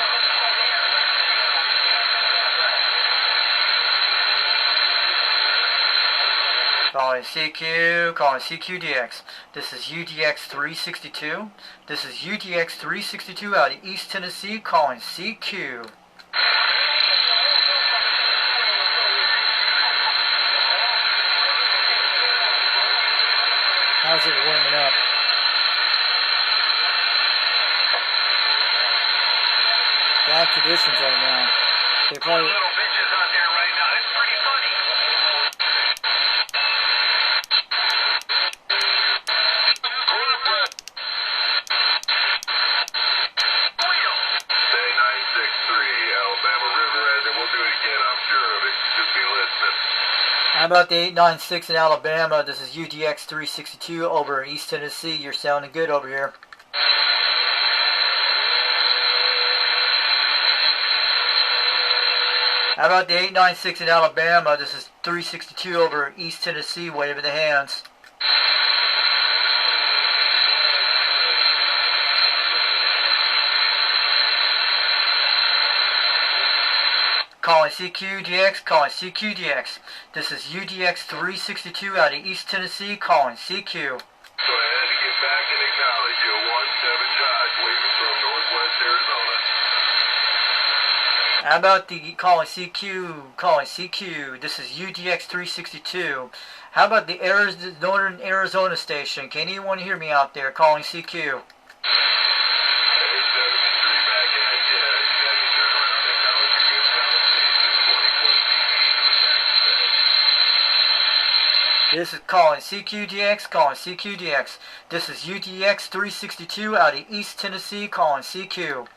Calling CQ, calling CQDX. This is UDX 362. This is UDX 362 out of East Tennessee, calling CQ. How's it warming up? Bad conditions right now. They probably. Little bitches out there right now. It's pretty funny. Day 963, Alabama River Edge, and we'll do it again, I'm sure of it. Just be listening. How about the 896 in Alabama? This is UDX 362 over East Tennessee. You're sounding good over here. How about the 896 in Alabama? This is 362 over East Tennessee, waving the hands. Calling CQDX, calling CQDX. This is UDX 362 out of East Tennessee, calling CQ. So I had to get back and acknowledge you. 17 Josh, waving from Northwest Arizona. How about the calling CQ, calling CQ. This is UDX 362. How about the Northern Arizona station? Can anyone hear me out there calling CQ? This is calling CQDX, calling CQDX. This is UDX 362 out of East Tennessee, calling CQ.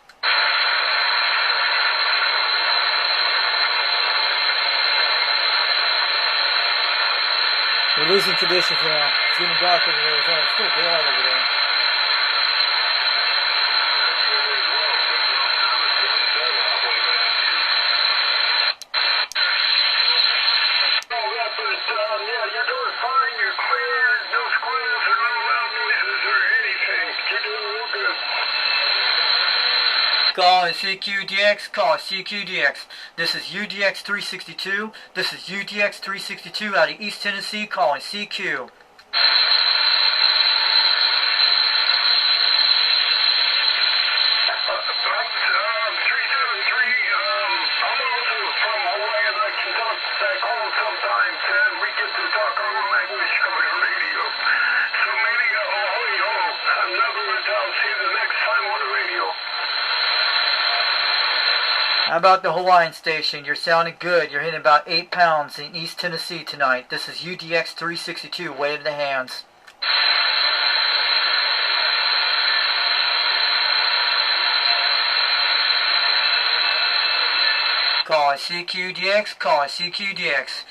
We're losing conditions now. It's getting dark over here. It's still daylight over there. Calling CQDX, calling CQDX. This is UDX 362. This is UDX 362 out of East Tennessee, calling CQ. How about the Hawaiian station? You're sounding good. You're hitting about 8 pounds in East Tennessee tonight. This is UDX 362. Wave the hands. Calling CQDX, calling CQDX.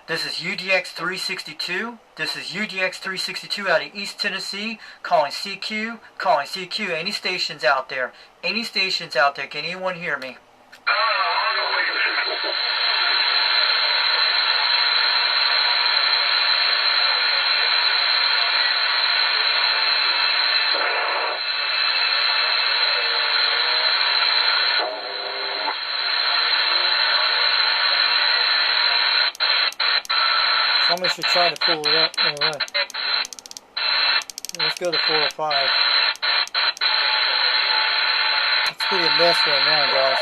This is UDX 362. This is UDX 362 out of East Tennessee, calling CQ, calling CQ. Any stations out there? Any stations out there? Can anyone hear me? Somebody should try to pull it up. Anyway. Let's go to 405. It's pretty a mess right now, guys.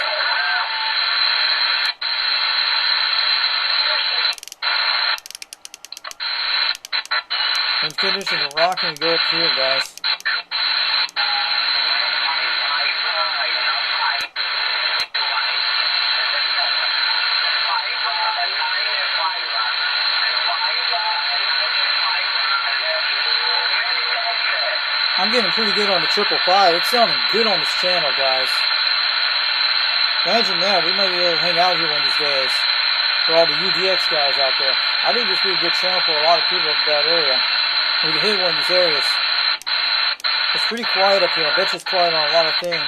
And conditions are rocking to go up here, guys. I'm getting pretty good on the 555. It's sounding good on this channel, guys. Imagine that. We might be able to hang out here one of these days. For all the UDX guys out there. I think this would be a good channel for a lot of people in that area. We can hit one of these areas. It's pretty quiet up here. I bet you it's quiet on a lot of things.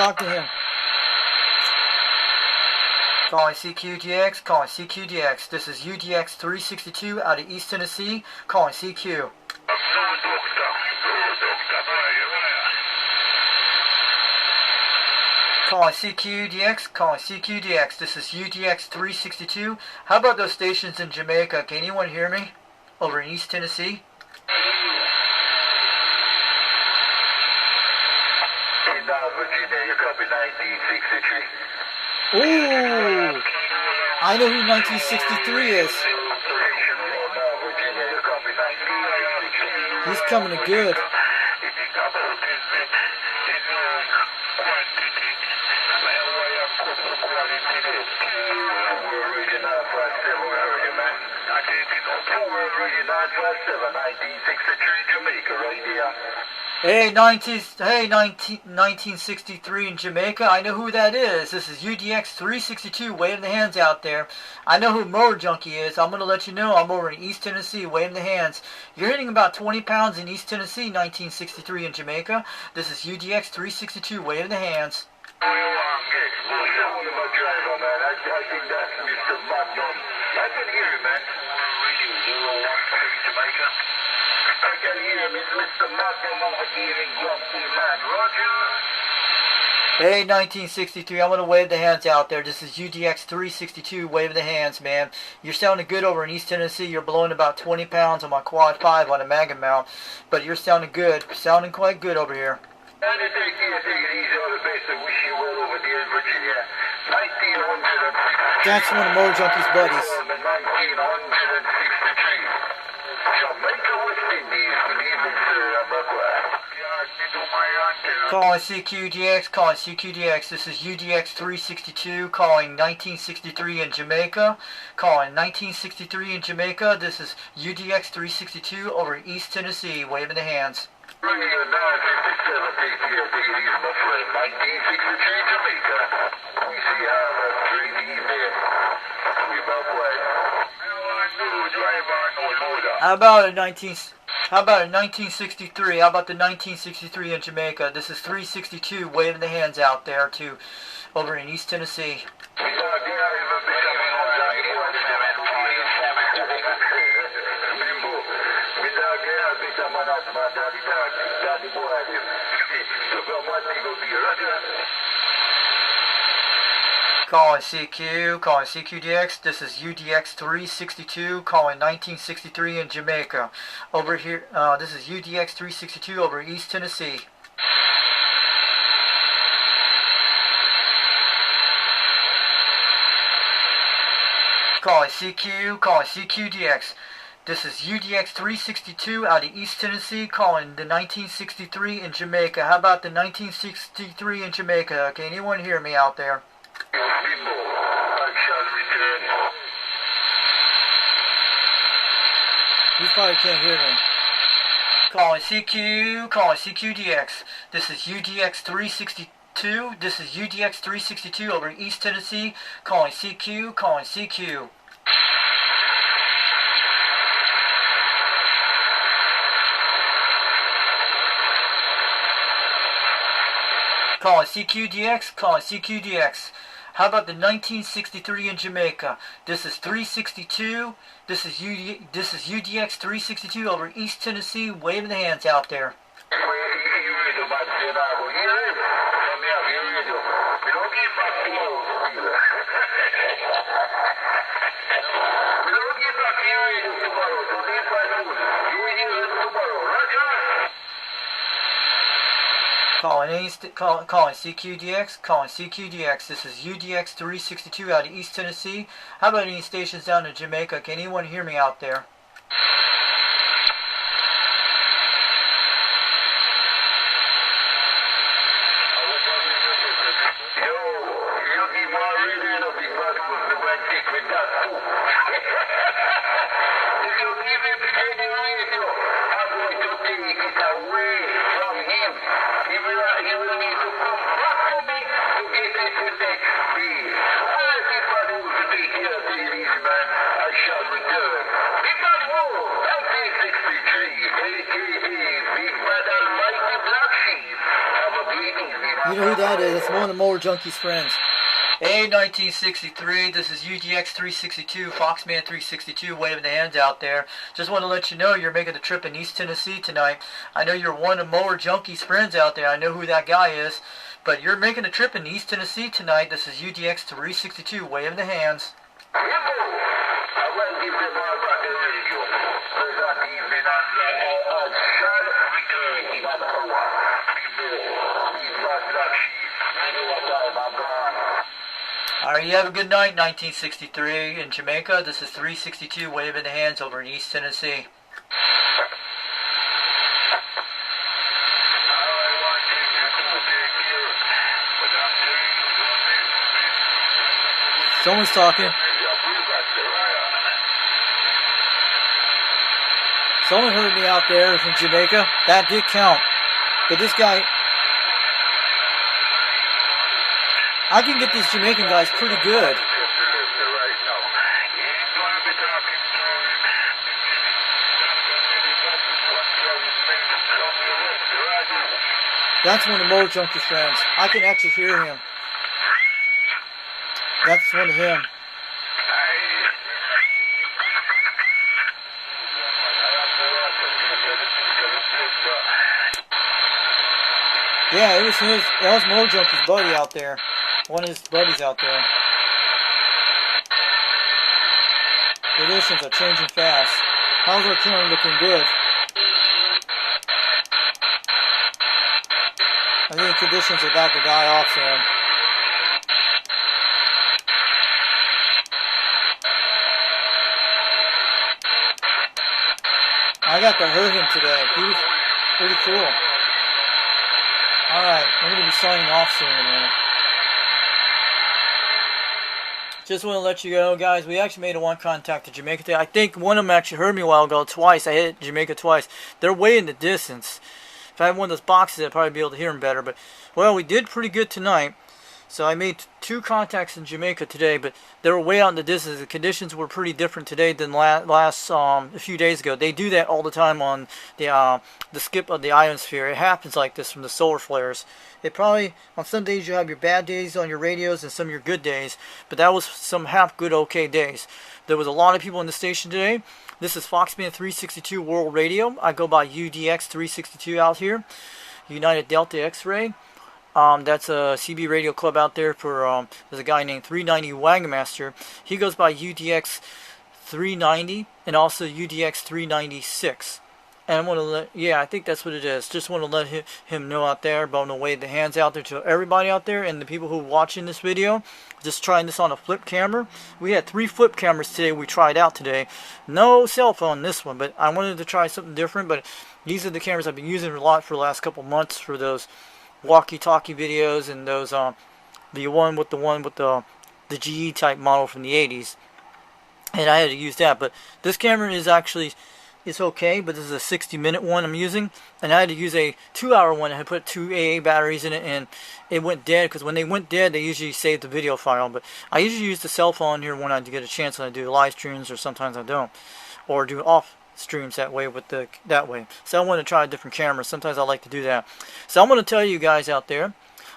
talk to him. Calling CQDX, calling CQDX. This is UDX 362 out of East Tennessee, calling CQ. Calling CQDX, calling CQDX. This is UDX 362. How about those stations in Jamaica? Can anyone hear me? Over in East Tennessee? Ooh! I know who 1963 is. He's coming to good. Hey, 1963 in Jamaica. I know who that is. This is UDX 362 waving the hands out there. I know who Mower Junkie is. I'm going to let you know I'm over in East Tennessee waving the hands. You're hitting about 20 pounds in East Tennessee, 1963 in Jamaica. This is UDX 362 waving the hands. I can hear you, man. Jamaica. I can hear him. It's Mr. Magnum over here in Grumpy, man. Roger. Hey, 1963, I'm going to wave the hands out there. This is UDX 362, wave the hands, man. You're sounding good over in East Tennessee. You're blowing about 20 pounds on my Quad 5 on a Magnum mount. But you're sounding good. Sounding quite good over here. Take it easy on the base and wish you well over there in Virginia. 1963. That's one of Mower Junkie's buddies. 1963. Jamaica, West Indies. Good evening, sir. Calling CQDX, calling CQDX. This is UDX 362, calling 1963 in Jamaica. Calling 1963 in Jamaica. This is UDX 362 over East Tennessee, waving the hands. Bringing you 957 take here, take it easy, my friend. 1963 Jamaica. We see how the great evening. We about what? How about a 1963? How about the 1963 in Jamaica? This is 362, waving the hands out there to over in East Tennessee. Calling CQ, calling CQDX. This is UDX 362, calling 1963 in Jamaica. Over here, this is UDX 362 over East Tennessee. Calling CQ, calling CQDX. This is UDX 362 out of East Tennessee, calling the 1963 in Jamaica. How about the 1963 in Jamaica? Can anyone hear me out there? You probably can't hear me. Calling CQ, calling CQDX. This is UDX 362. This is UDX 362 over East Tennessee. Calling CQ, calling CQ. Calling CQDX, calling CQDX. How about the 1963 in Jamaica? This is 362. This is UDX 362 over East Tennessee, waving the hands out there. Calling CQDX, calling CQDX. This is UDX 362 out of East Tennessee. How about any stations down in Jamaica? Can anyone hear me out there? I shall return. You know who that is? It's one of the Mower Junkies' friends. Hey, 1963, this is UDX362, Foxman362, waving the hands out there. Just want to let you know you're making a trip in East Tennessee tonight. I know you're one of Mower Junkies' friends out there. I know who that guy is. But you're making a trip in East Tennessee tonight. This is UDX362, waving the hands. Alright, you have a good night, 1963 in Jamaica. This is 362, waving the hands over in East Tennessee. Someone's talking. Someone heard me out there from Jamaica. That did count. But this guy, I can get these Jamaican guys pretty good. That's one of Mower Junkies' friends. I can actually hear him. That's one of him. Yeah, it was his. That was Mower Junkies' buddy out there. One of his buddies out there. Conditions are changing fast. How's our camera looking? Good. I think conditions are about to die off soon. I got to hear him today. He was pretty cool. Alright, I'm going to be signing off soon in a minute. Just want to let you go, guys. We actually made a one contact to Jamaica today. I think one of them actually heard me a while ago twice. I hit Jamaica twice. They're way in the distance. If I had one of those boxes, I'd probably be able to hear them better. But, well, we did pretty good tonight. So I made 2 contacts in Jamaica today, but they were way out in the distance. The conditions were pretty different today than a few days ago. They do that all the time on the skip of the ionosphere. It happens like this from the solar flares. It probably, on some days you have your bad days on your radios and some of your good days, but that was some half good, okay days. There was a lot of people in the station today. This is Foxman 362 World Radio. I go by UDX 362 out here. United Delta X-Ray. That's a CB radio club out there for, there's a guy named 390 Wagon Master. He goes by UDX 390 and also UDX 396. And I want to let, yeah, I think that's what it is. Just want to let him know out there, but I'm going to wave the hands out there to everybody out there and the people who are watching this video. Just trying this on a flip camera. We had 3 flip cameras today we tried out today. No cell phone this one, but I wanted to try something different. But these are the cameras I've been using a lot for the last couple months for those walkie-talkie videos and those the one with the GE type model from the 80s, and I had to use that. But this camera is actually, it's okay, but this is a 60-minute one I'm using, and I had to use a 2-hour one. I had put 2 AA batteries in it, and it went dead, because when they went dead they usually save the video file. But I usually use the cell phone here when I get a chance, when I do live streams, or sometimes I don't, or do off streams that way with that way. So I want to try a different camera. Sometimes I like to do that. So I'm going to tell you guys out there,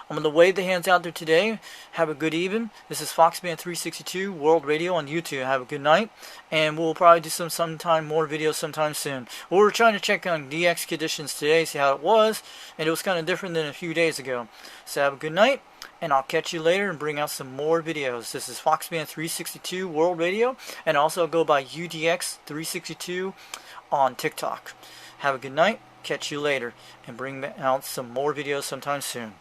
I'm going to wave the hands out there today. Have a good evening. This is Foxman 362 World Radio on YouTube. Have a good night, and we'll probably do sometime more videos sometime soon. We were trying to check on DX conditions today, see how it was, and it was kind of different than a few days ago. So have a good night, and I'll catch you later and bring out some more videos. This is Foxman 362 World Radio, and also go by UDX 362 on TikTok. Have a good night, catch you later, and bring out some more videos sometime soon.